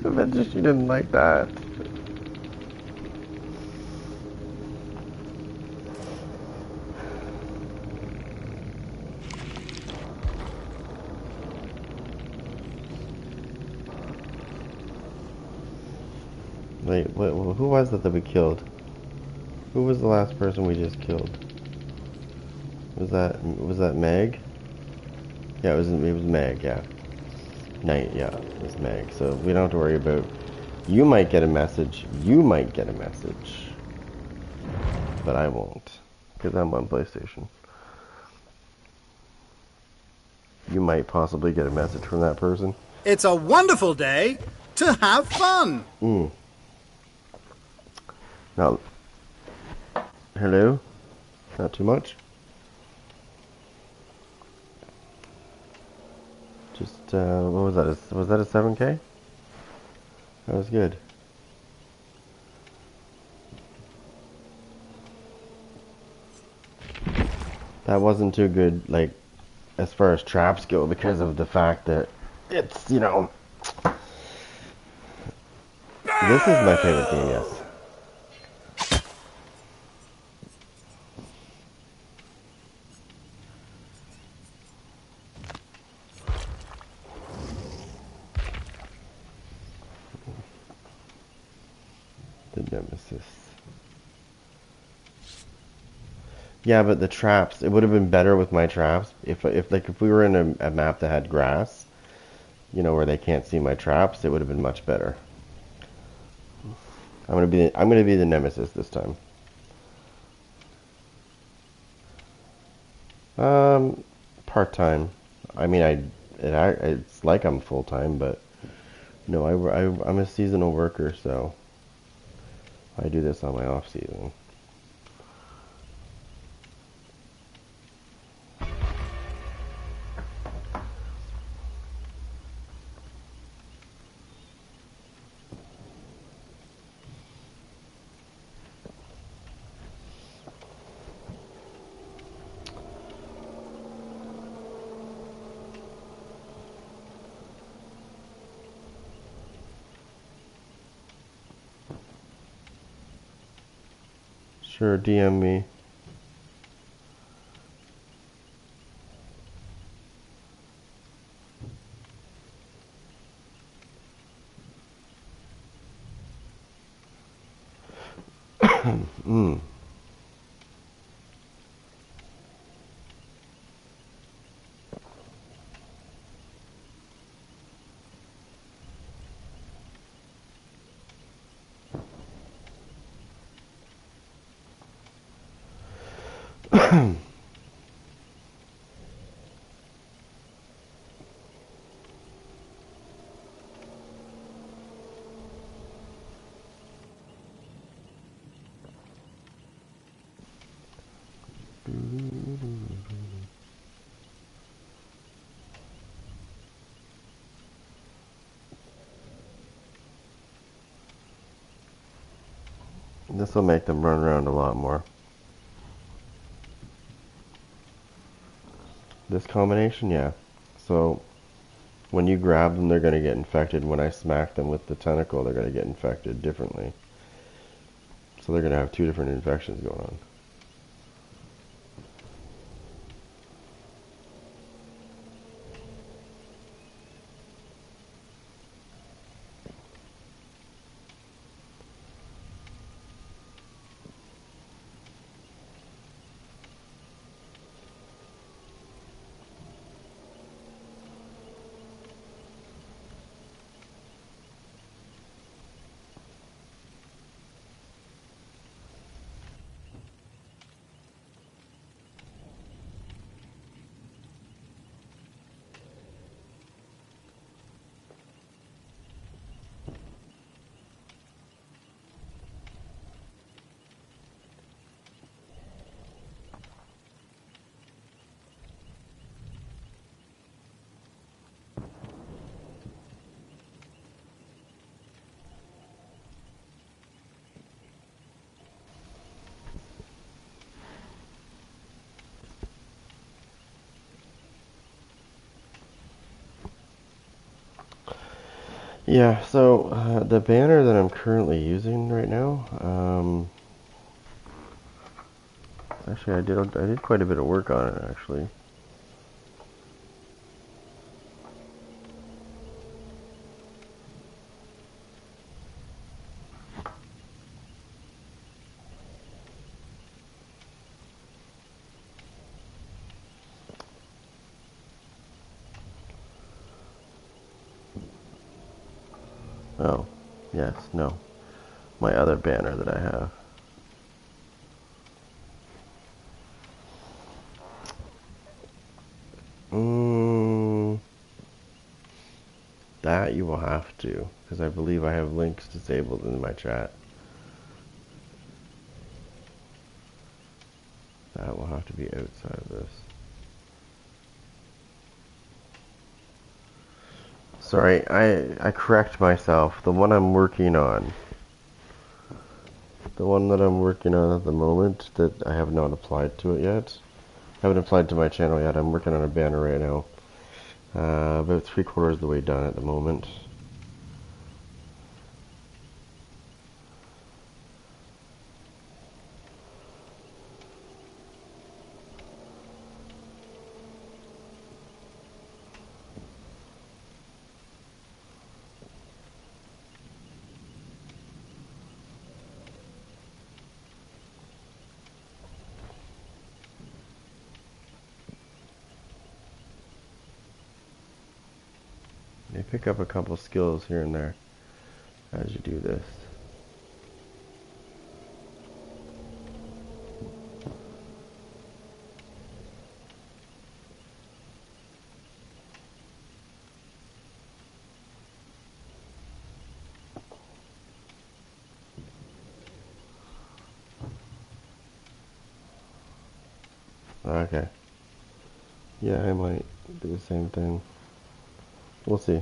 bet you she didn't like that. Wait, who was it that we killed? Who was the last person we just killed? Was that Meg? Yeah, it was Meg, yeah. Night, yeah, it was Meg. So we don't have to worry about. You might get a message. You might get a message, but I won't, because I'm on PlayStation. You might possibly get a message from that person. It's a wonderful day to have fun. Now, hello? Not too much? Just, what was that? Was that a 7K? That was good. That wasn't too good, like, as far as traps go, because of the fact that it's, you know... This is my favorite game, yes. The Nemesis. Yeah, but the traps, it would have been better with my traps if we were in a map that had grass, you know, where they can't see my traps, it would have been much better. I'm gonna be the Nemesis this time. Um, part-time. I mean, it's like I'm full-time, but no, I'm a seasonal worker, so I do this on my off season. Sure, DM me. Mm. This will make them run around a lot more. This combination, yeah. So when you grab them, they're going to get infected. When I smack them with the tentacle, they're going to get infected differently. So they're going to have two different infections going on. Yeah, so the banner that I'm currently using right now, actually I did quite a bit of work on it actually. Oh, yes, no, my other banner that I have. Mm, that you will have to, because I believe I have links disabled in my chat. That will have to be outside of this. Sorry, I correct myself. The one I'm working on, the one that I'm working on at the moment that I have not applied to it yet. I haven't applied to my channel yet. I'm working on a banner right now. About 3/4 of the way done at the moment. You pick up a couple skills here and there as you do this. Okay. Yeah, I might do the same thing. We'll see.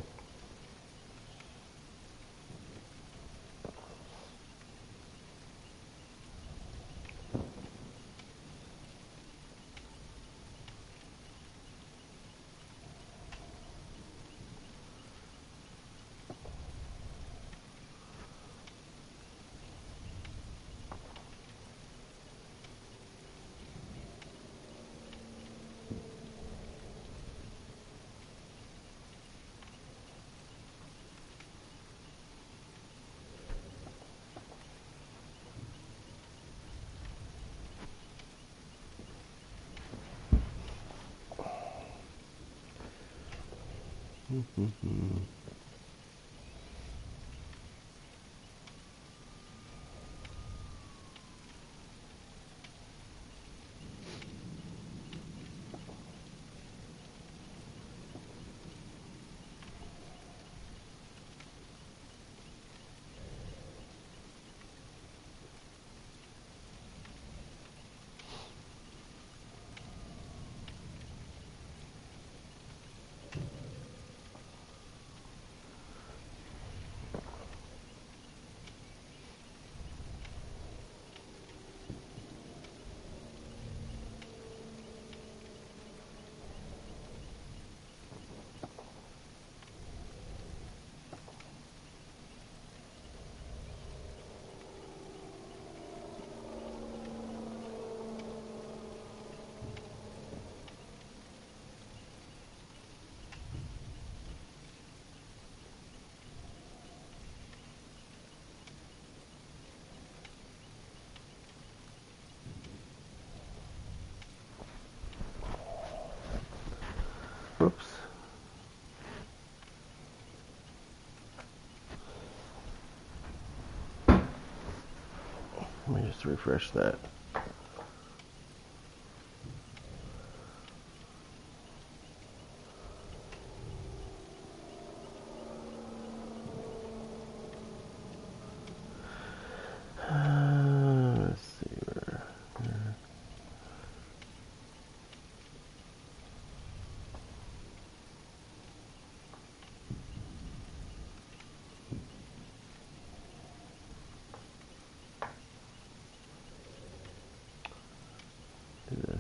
Oops. Let me just refresh that. Let's see where. Do this.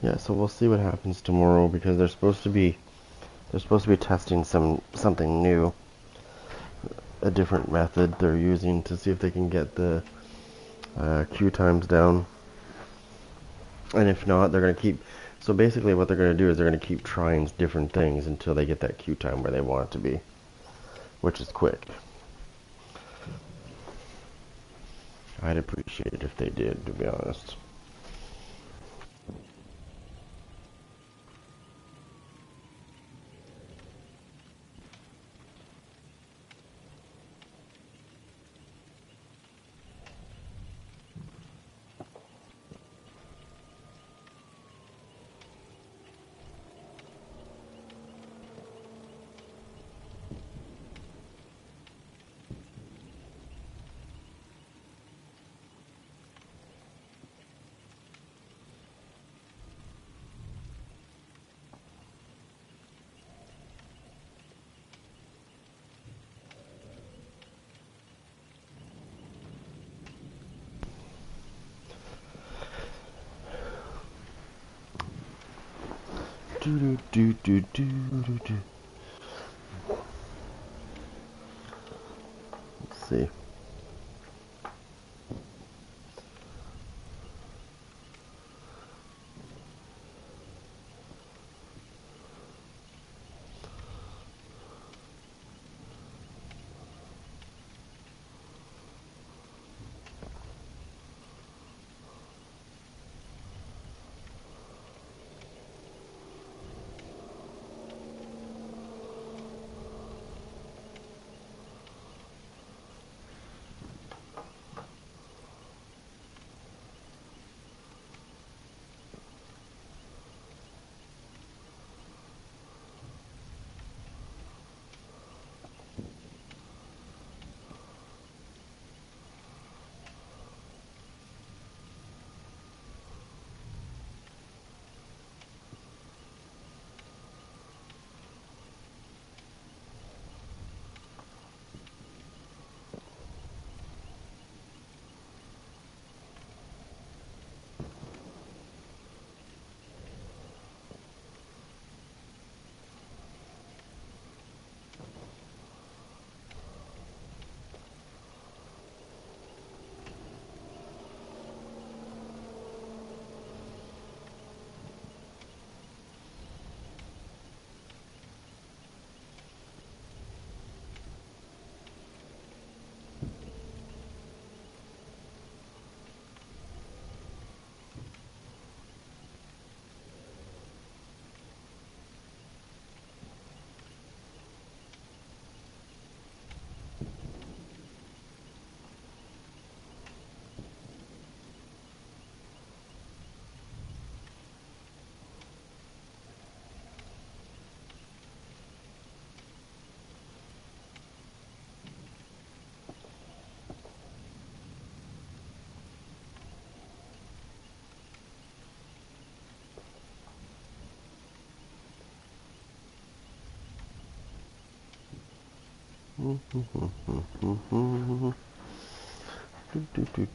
Yeah, so we'll see what happens tomorrow because they're supposed to be testing something new, a different method they're using to see if they can get the queue times down. And if not, they're gonna keep. So basically, what they're gonna do is they're gonna keep trying different things until they get that queue time where they want it to be, which is quick. I'd appreciate it if they did, to be honest. Do do do do do do do. Let's see.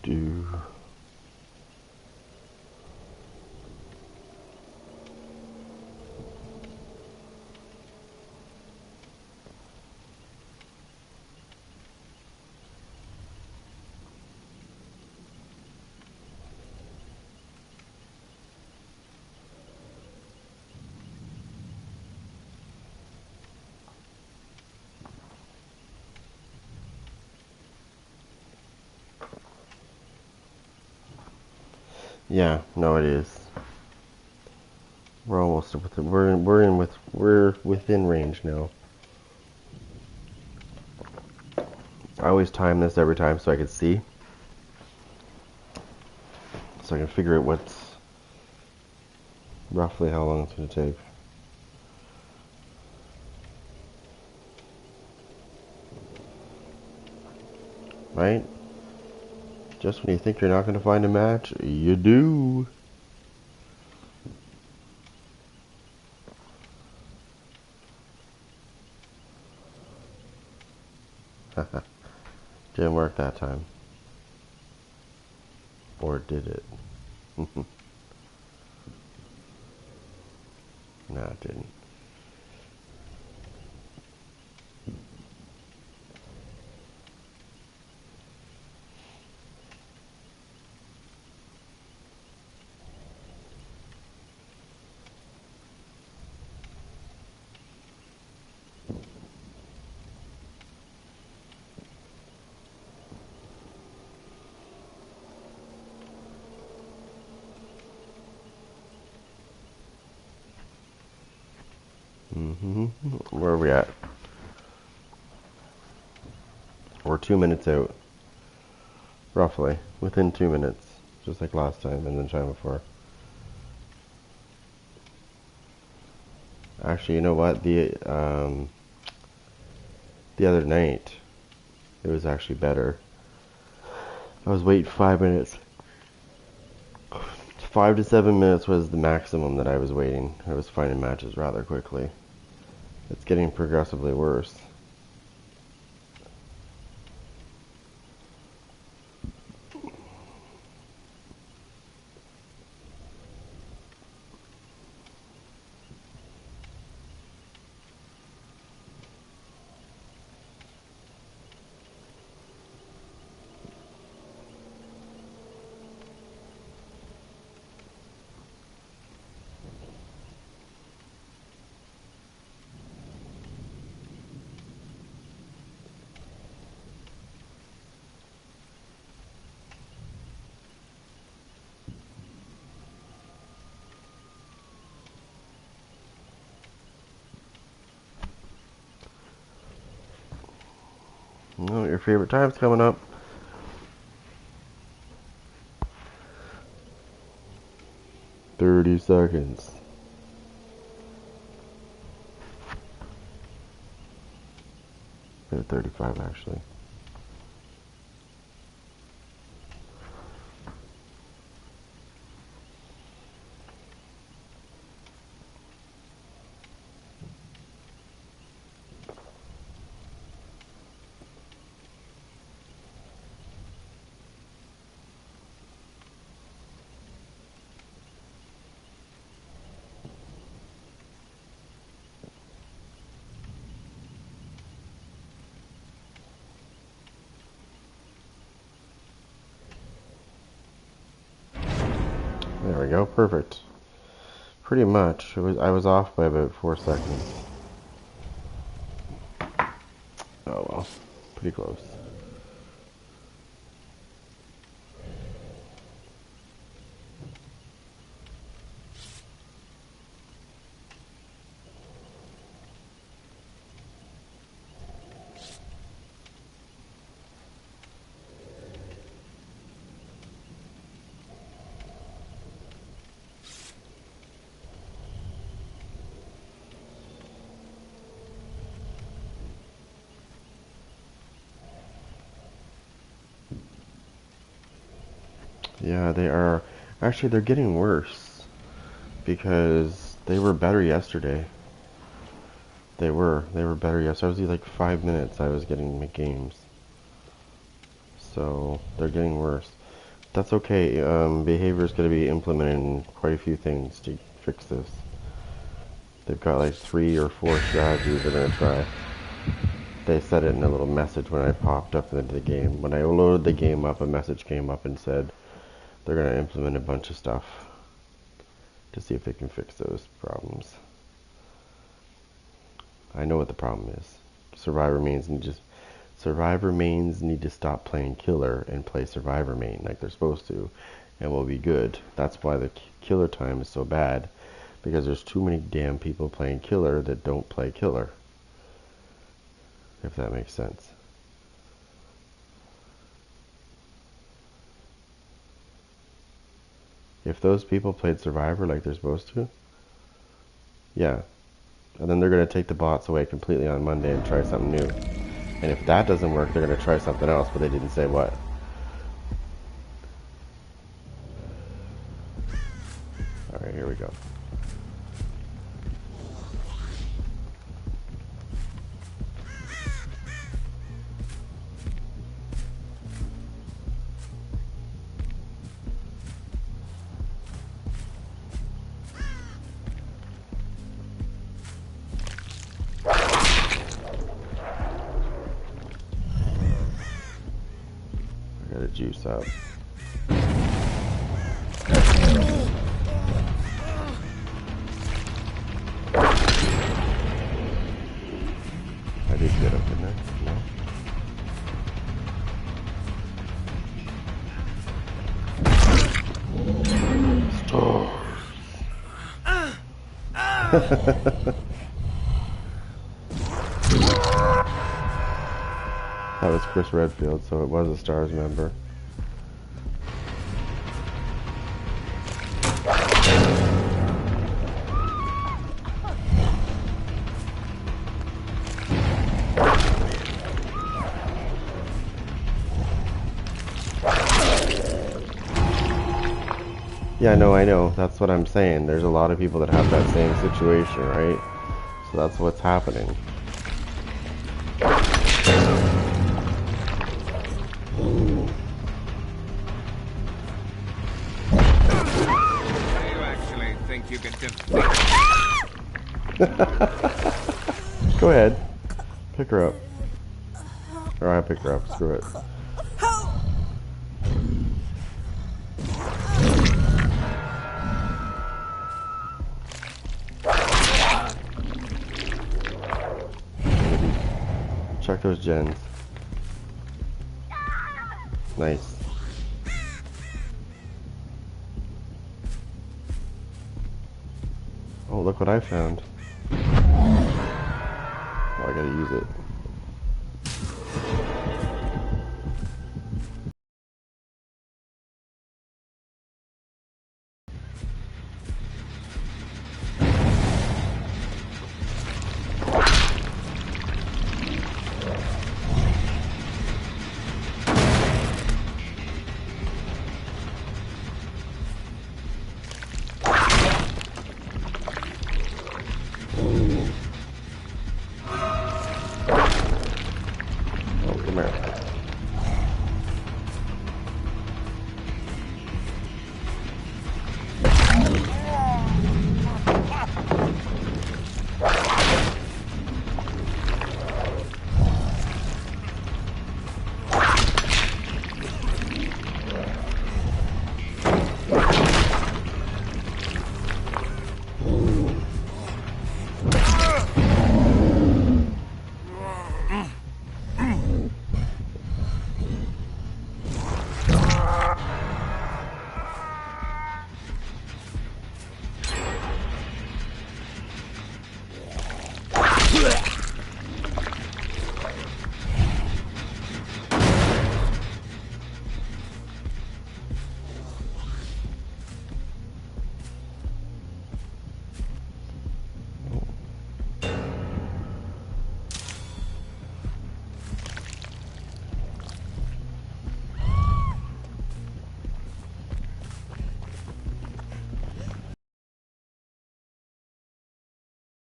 Do. Yeah, no, it is. We're almost within, we're within range now. I always time this every time so I can see, so I can figure out what's roughly how long it's going to take. Right? Just when you think you're not going to find a match, you do. Didn't work that time. Or did it? No, it didn't. Where are we at? We're 2 minutes out. Roughly. Within 2 minutes. Just like last time and the time before. Actually, you know what? The other night, it was actually better. I was waiting 5 minutes. 5 to 7 minutes was the maximum that I was waiting. I was finding matches rather quickly. It's getting progressively worse. No, your favorite time's coming up. $30 seconds. Maybe 35 actually. There we go, perfect. Pretty much. I was off by about 4 seconds. Oh well, pretty close. Yeah, they are. Actually, they're getting worse because they were better yesterday. They were better. Yes, I was like 5 minutes. I was getting the games, so they're getting worse. That's okay. Behavior is going to be implemented in quite a few things to fix this. They've got like 3 or 4 strategies they're going to try. They said it in a little message when I popped up into the game. When I loaded the game up, a message came up and said they're going to implement a bunch of stuff to see if they can fix those problems. I know what the problem is. Survivor mains need to stop playing killer and play survivor main like they're supposed to, and we'll be good. That's why the killer time is so bad, because there's too many damn people playing killer that don't play killer. If that makes sense. If those people played survivor like they're supposed to, yeah. And then they're going to take the bots away completely on Monday and try something new. And if that doesn't work, they're going to try something else, but they didn't say what. Alright, here we go. I gotta juice up. I did get up in there. No. That was Chris Redfield, so it was a Stars member. Yeah, no, I know. That's what I'm saying. There's a lot of people that have that same situation, right? So that's what's happening. You actually think you can defeat? Go ahead. Pick her up. Or I pick her up. Screw it. Check those gens. Nice. Oh, look what I found. Oh, I gotta use it.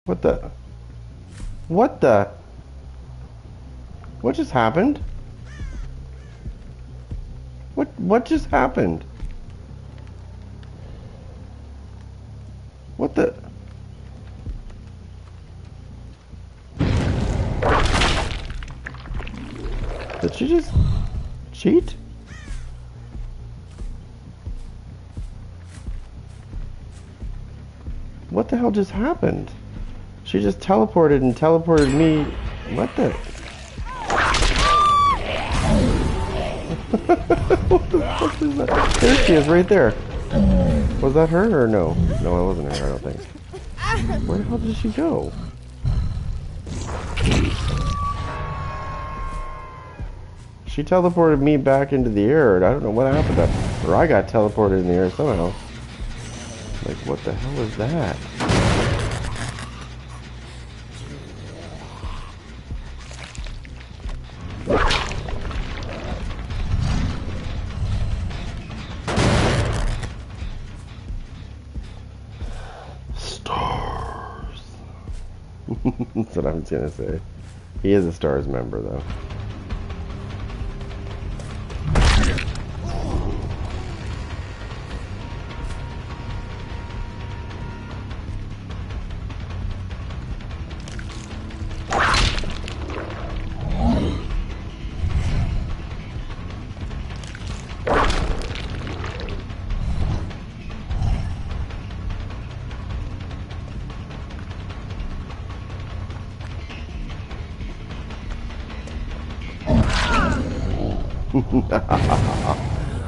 What the? What the? What just happened? What just happened? What the? Did she just cheat? What the hell just happened? She just teleported and teleported me. What the? What the fuck is that? There she is, right there. Was that her or no? No, it wasn't her, I don't think. Where the hell did she go? She teleported me back into the air, and I don't know what happened to her. Or I got teleported in the air somehow. Like, what the hell is that? Stars. That's what I was gonna say. He is a Stars member, though.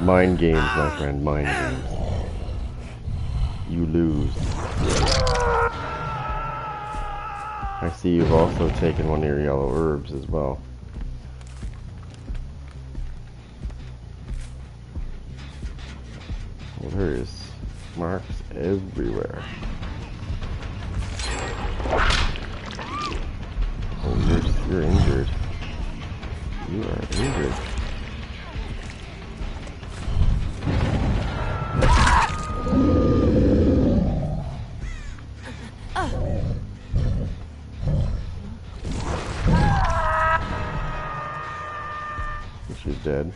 Mind games, my friend, mind games. You lose. I see you've also taken one of your yellow herbs as well. Well, there is marks everywhere. Oh, you're injured. You are injured. She's dead.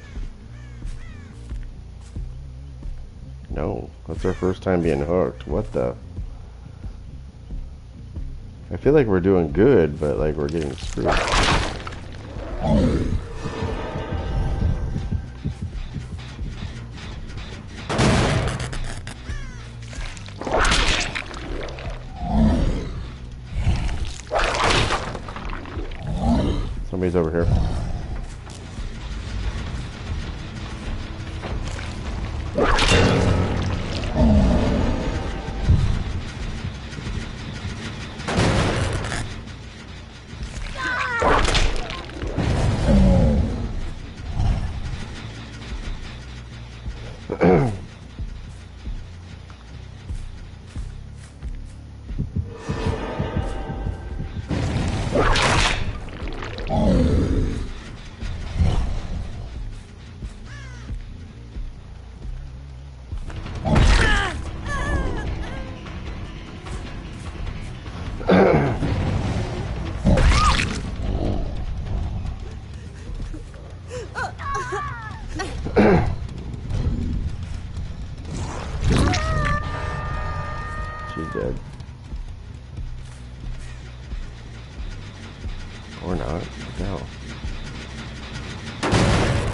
No, that's our first time being hooked. What the? I feel like we're doing good, but like we're getting screwed. Somebody's over here. She's dead. Or not. No.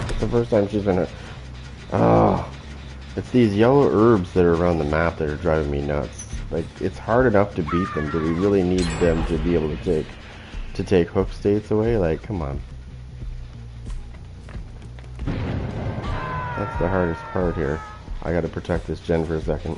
It's the first time she's been hit. Oh, it's these yellow herbs that are around the map that are driving me nuts. Like, it's hard enough to beat them. Do we really need them to be able to take hook states away? Like, come on. That's the hardest part here. I gotta protect this gen for a second.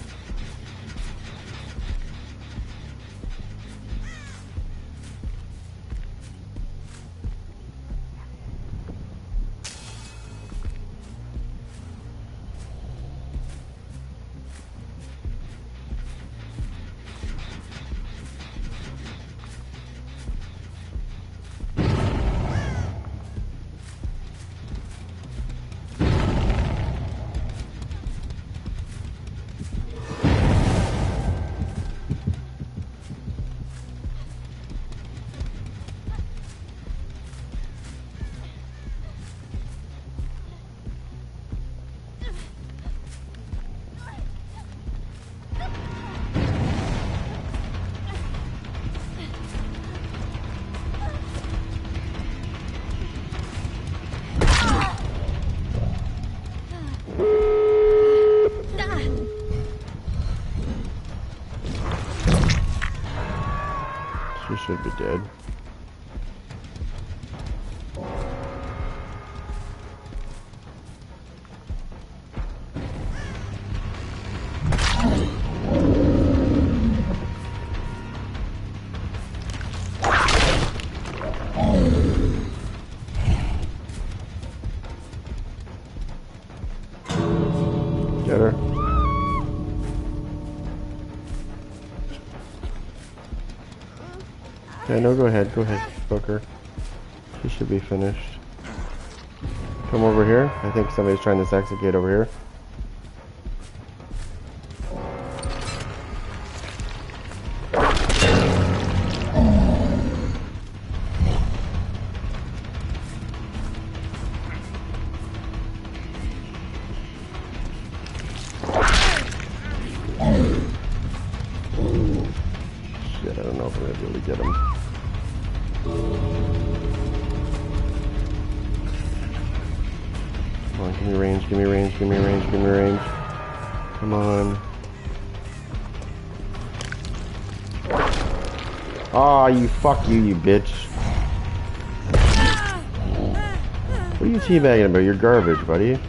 should be dead. Get her. Yeah, no, go ahead, Booker. She should be finished. Come over here. I think somebody's trying to sex a kid over here. Shit, I don't know if we're gonna be able to get him. Come on, give me range, give me range, give me range, give me range. Come on. Aw, you fuck you, you bitch. What are you teabagging about? You're garbage, buddy.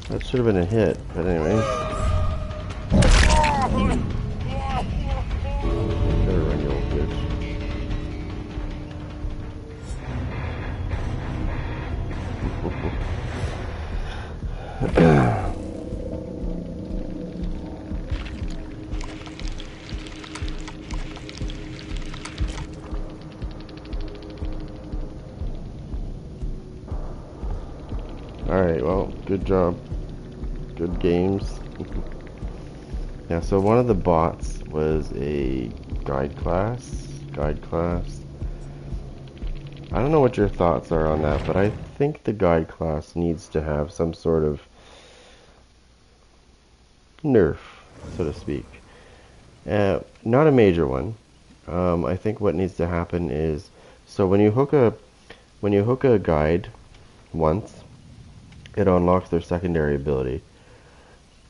That should have been a hit, but anyway. Better run, you old bitch. Alright, well, good job. Good games. Yeah, so one of the bots was a guide class. I don't know what your thoughts are on that, but I think the guide class needs to have some sort of nerf, so to speak. Not a major one. I think what needs to happen is, so when you hook a guide once, it unlocks their secondary ability,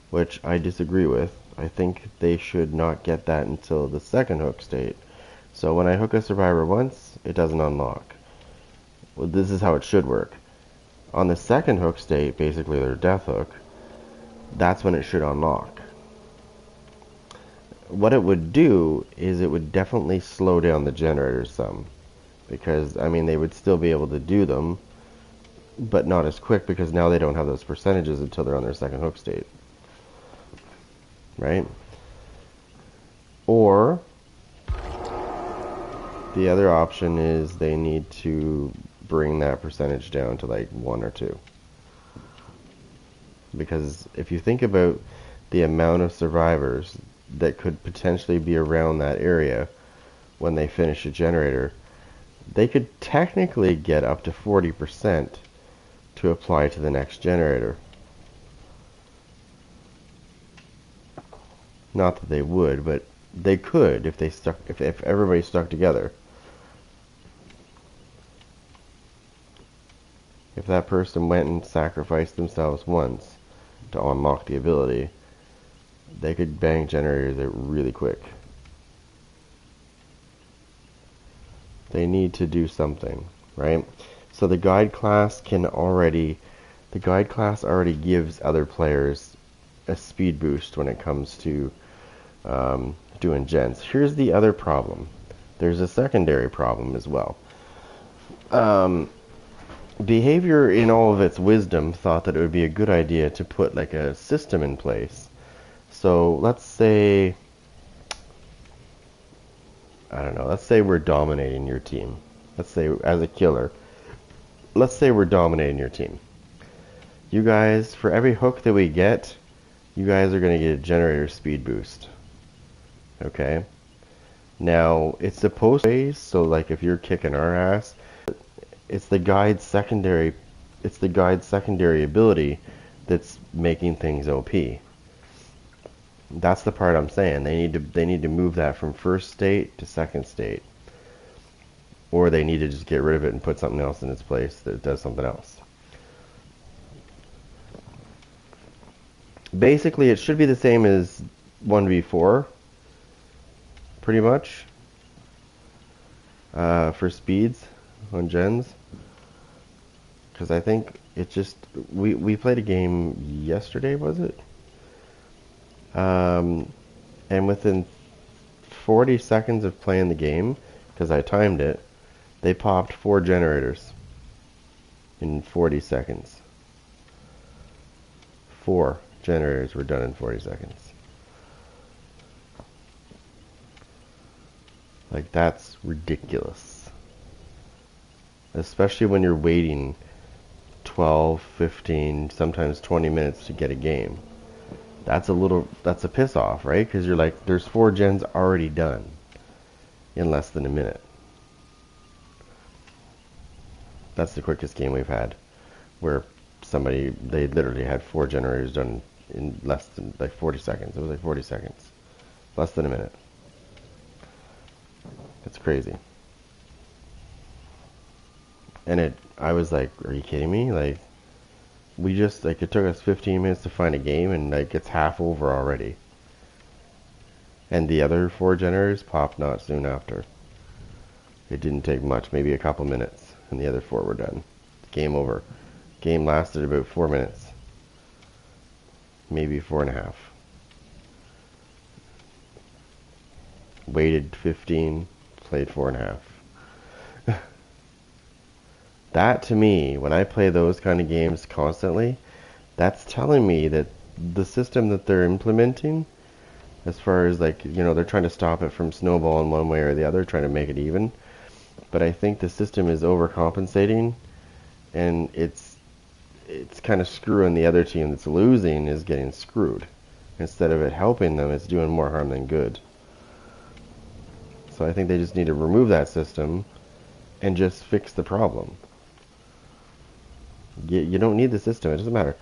which I disagree with. I think they should not get that until the second hook state. So when I hook a survivor once, it doesn't unlock. Well, this is how it should work. On the second hook state, basically their death hook, that's when it should unlock. What it would do is it would definitely slow down the generators some. Because, I mean, they would still be able to do them, but not as quick, because now they don't have those percentages until they're on their second hook state. Right? Or the other option is they need to bring that percentage down to like 1 or 2. Because if you think about the amount of survivors that could potentially be around that area when they finish a generator, they could technically get up to 40% to apply to the next generator. Not that they would, but they could if they stuck, if everybody stuck together. If that person went and sacrificed themselves once to unlock the ability, they could bang generators out really quick. They need to do something, right? So the guide class already gives other players a speed boost when it comes to doing gens. Here's the other problem. There's a secondary problem as well. Behavior, in all of its wisdom, thought that it would be a good idea to put like a system in place. So let's say, I don't know, let's say we're dominating your team. Let's say, as a killer, let's say we're dominating your team. You guys, for every hook that we get, you guys are going to get a generator speed boost. Okay? Now, it's supposed to be, so like if you're kicking our ass, it's the guide's secondary ability that's making things OP. That's the part I'm saying. They need to move that from first state to second state. Or they need to just get rid of it and put something else in its place that does something else. Basically, it should be the same as 1v4, pretty much, for speeds on gens. Because I think it just, we played a game yesterday, was it? And within 40 seconds of playing the game, because I timed it, they popped 4 generators in 40 seconds. 4 generators were done in 40 seconds. Like, that's ridiculous. Especially when you're waiting 12, 15, sometimes 20 minutes to get a game. That's a piss off, right? Because you're like, there's 4 gens already done in less than a minute. That's the quickest game we've had, where they literally had 4 generators done in less than, like, 40 seconds. It was like 40 seconds. Less than a minute. It's crazy. And I was like, are you kidding me? Like, it took us 15 minutes to find a game, and, like, it's half over already. And the other 4 generators popped not soon after. It didn't take much, maybe a couple minutes, and the other 4 were done. Game over. Game lasted about 4 minutes. Maybe 4.5. Waited 15, played 4.5. That, to me, when I play those kind of games constantly, that's telling me that the system that they're implementing, as far as, like, you know, they're trying to stop it from snowballing one way or the other, trying to make it even. But I think the system is overcompensating, and it's kind of screwing the other team that's losing is getting screwed. Instead of it helping them, it's doing more harm than good. So I think they just need to remove that system and just fix the problem. You don't need the system. It doesn't matter.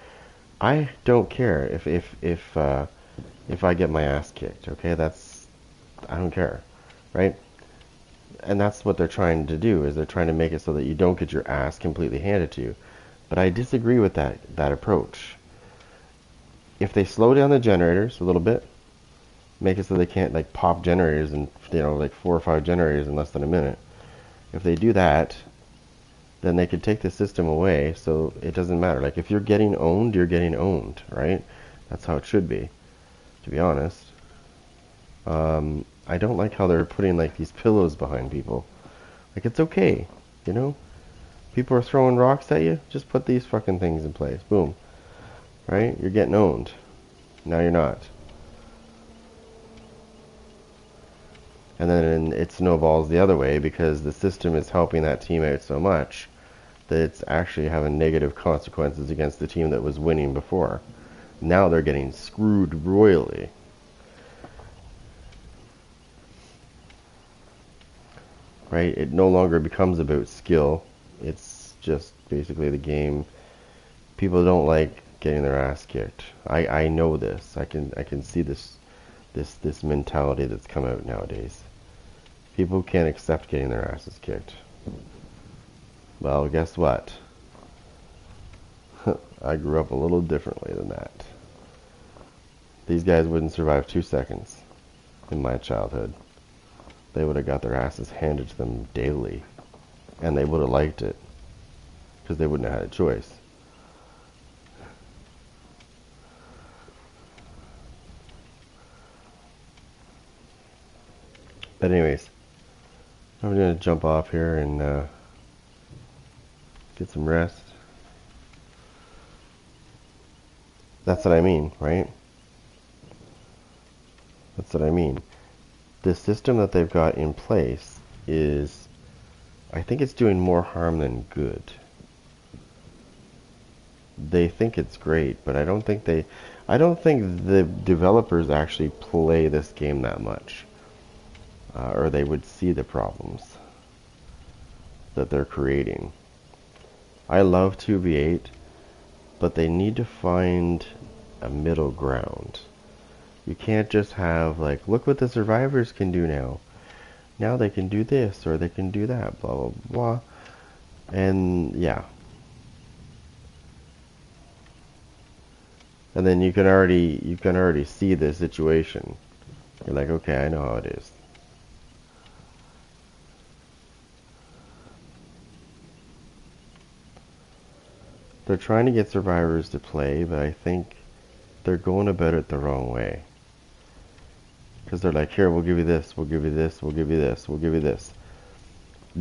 I don't care if I get my ass kicked. Okay, I don't care, right? And that's what they're trying to do, is they're trying to make it so that you don't get your ass completely handed to you. But I disagree with that approach. If they slow down the generators a little bit, make it so they can't, like, pop generators and, you know, like 4 or 5 generators in less than a minute. If they do that, then they could take the system away, so it doesn't matter. Like, if you're getting owned, you're getting owned, right? That's how it should be, to be honest. I don't like how they're putting, like, these pillows behind people. Like, it's okay, you know? People are throwing rocks at you, just put these fucking things in place. Boom. Right? You're getting owned. Now you're not. And then it snowballs the other way, because the system is helping that team out so much that it's actually having negative consequences against the team that was winning before. Now they're getting screwed royally. Right? It no longer becomes about skill. It's just basically the game. People don't like getting their ass kicked. I know this. I can see this mentality that's come out nowadays. People can't accept getting their asses kicked. Well, guess what? I grew up a little differently than that. These guys wouldn't survive 2 seconds in my childhood. They would have got their asses handed to them daily. And they would have liked it, because they wouldn't have had a choice. But anyways, I'm going to jump off here and get some rest. That's what I mean, right? That's what I mean. The system that they've got in place is, I think it's doing more harm than good. They think it's great, but I don't think the developers actually play this game that much. Or they would see the problems that they're creating. I love 2v8, but they need to find a middle ground. You can't just have, like, look what the survivors can do now. Now they can do this, or they can do that, blah, blah, blah. And, yeah. And then you can already see the situation. You're like, okay, I know how it is. They're trying to get survivors to play, but I think they're going about it the wrong way. Because they're like, here, we'll give you this, we'll give you this, we'll give you this, we'll give you this.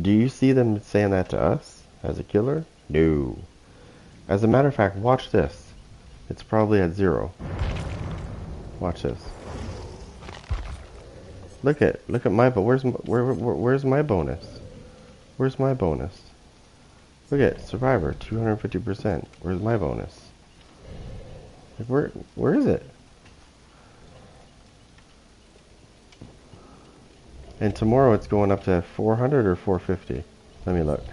Do you see them saying that to us as a killer? No. As a matter of fact, watch this. It's probably at 0. Watch this. Look at my where's my bonus? Where's my bonus? Look at Survivor 250%. Where's my bonus? Like where is it? And tomorrow it's going up to 400 or 450. Let me look.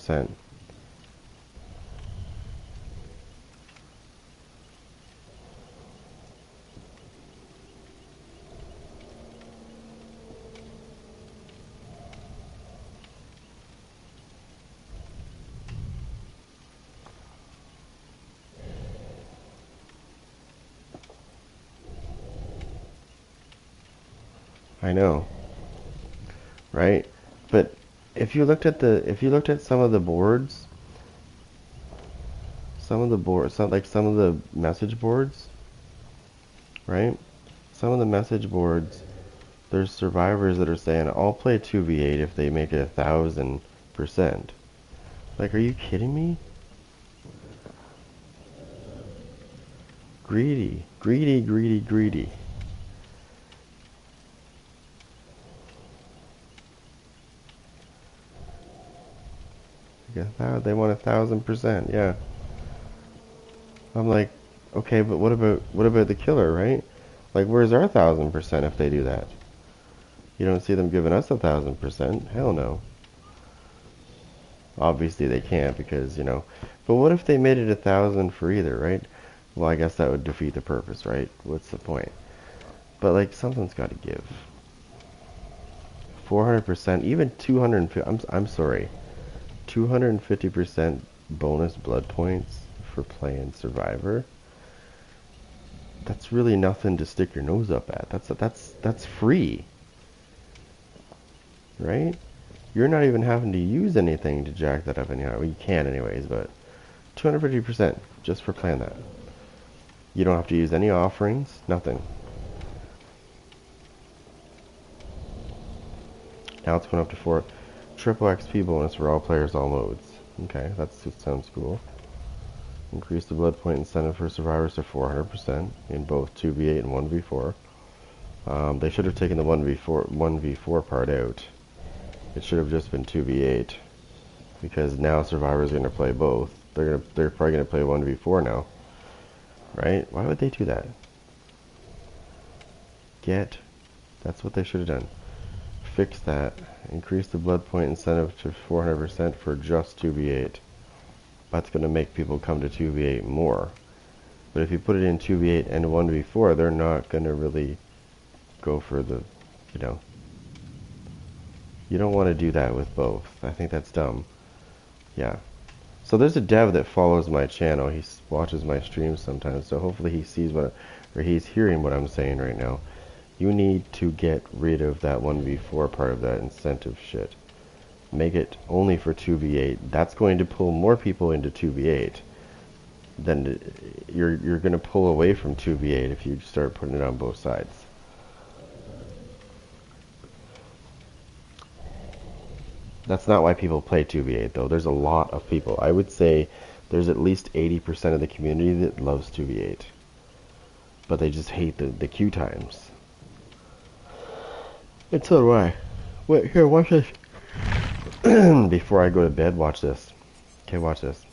%. I know, right? But if you looked at some of the boards, some of the message boards, right? Some of the message boards, there's survivors that are saying, I'll play 2v8 if they make it 1,000%. Like, are you kidding me? Greedy, greedy, greedy, greedy. Yeah, they want 1,000%, yeah. I'm like, okay, but what about the killer, right? Like, where's our 1,000% if they do that? You don't see them giving us 1,000%. Hell no. Obviously they can't because, you know. But what if they made it 1,000 for either, right? Well, I guess that would defeat the purpose, right? What's the point? But like, something's got to give. 400%, even 250. I'm sorry. 250% bonus blood points for playing Survivor. That's really nothing to stick your nose up at. That's free. Right? You're not even having to use anything to jack that up anyhow. Well, you can anyways, but 250% just for playing that. You don't have to use any offerings, nothing. Now it's going up to 4. Triple XP bonus for all players, all modes. Okay, that sounds cool. Increase the blood point incentive for survivors to 400% in both 2v8 and 1v4. They should have taken the 1v4 part out. It should have just been 2v8 because now survivors are going to play both. They're probably going to play 1v4 now, right? Why would they do that? That's what they should have done. Fix that. Increase the blood point incentive to 400% for just 2v8. That's going to make people come to 2v8 more. But if you put it in 2v8 and 1v4, they're not going to really go for the, you know. You don't want to do that with both. I think that's dumb. Yeah. So there's a dev that follows my channel. He watches my streams sometimes. So hopefully he sees or he's hearing what I'm saying right now. You need to get rid of that 1v4 part of that incentive shit. Make it only for 2v8. That's going to pull more people into 2v8. Then you're going to pull away from 2v8 if you start putting it on both sides. That's not why people play 2v8 though. There's a lot of people. I would say there's at least 80% of the community that loves 2v8. But they just hate the queue times. And so do I. Wait, here, watch this. Before I go to bed, watch this. Okay, watch this.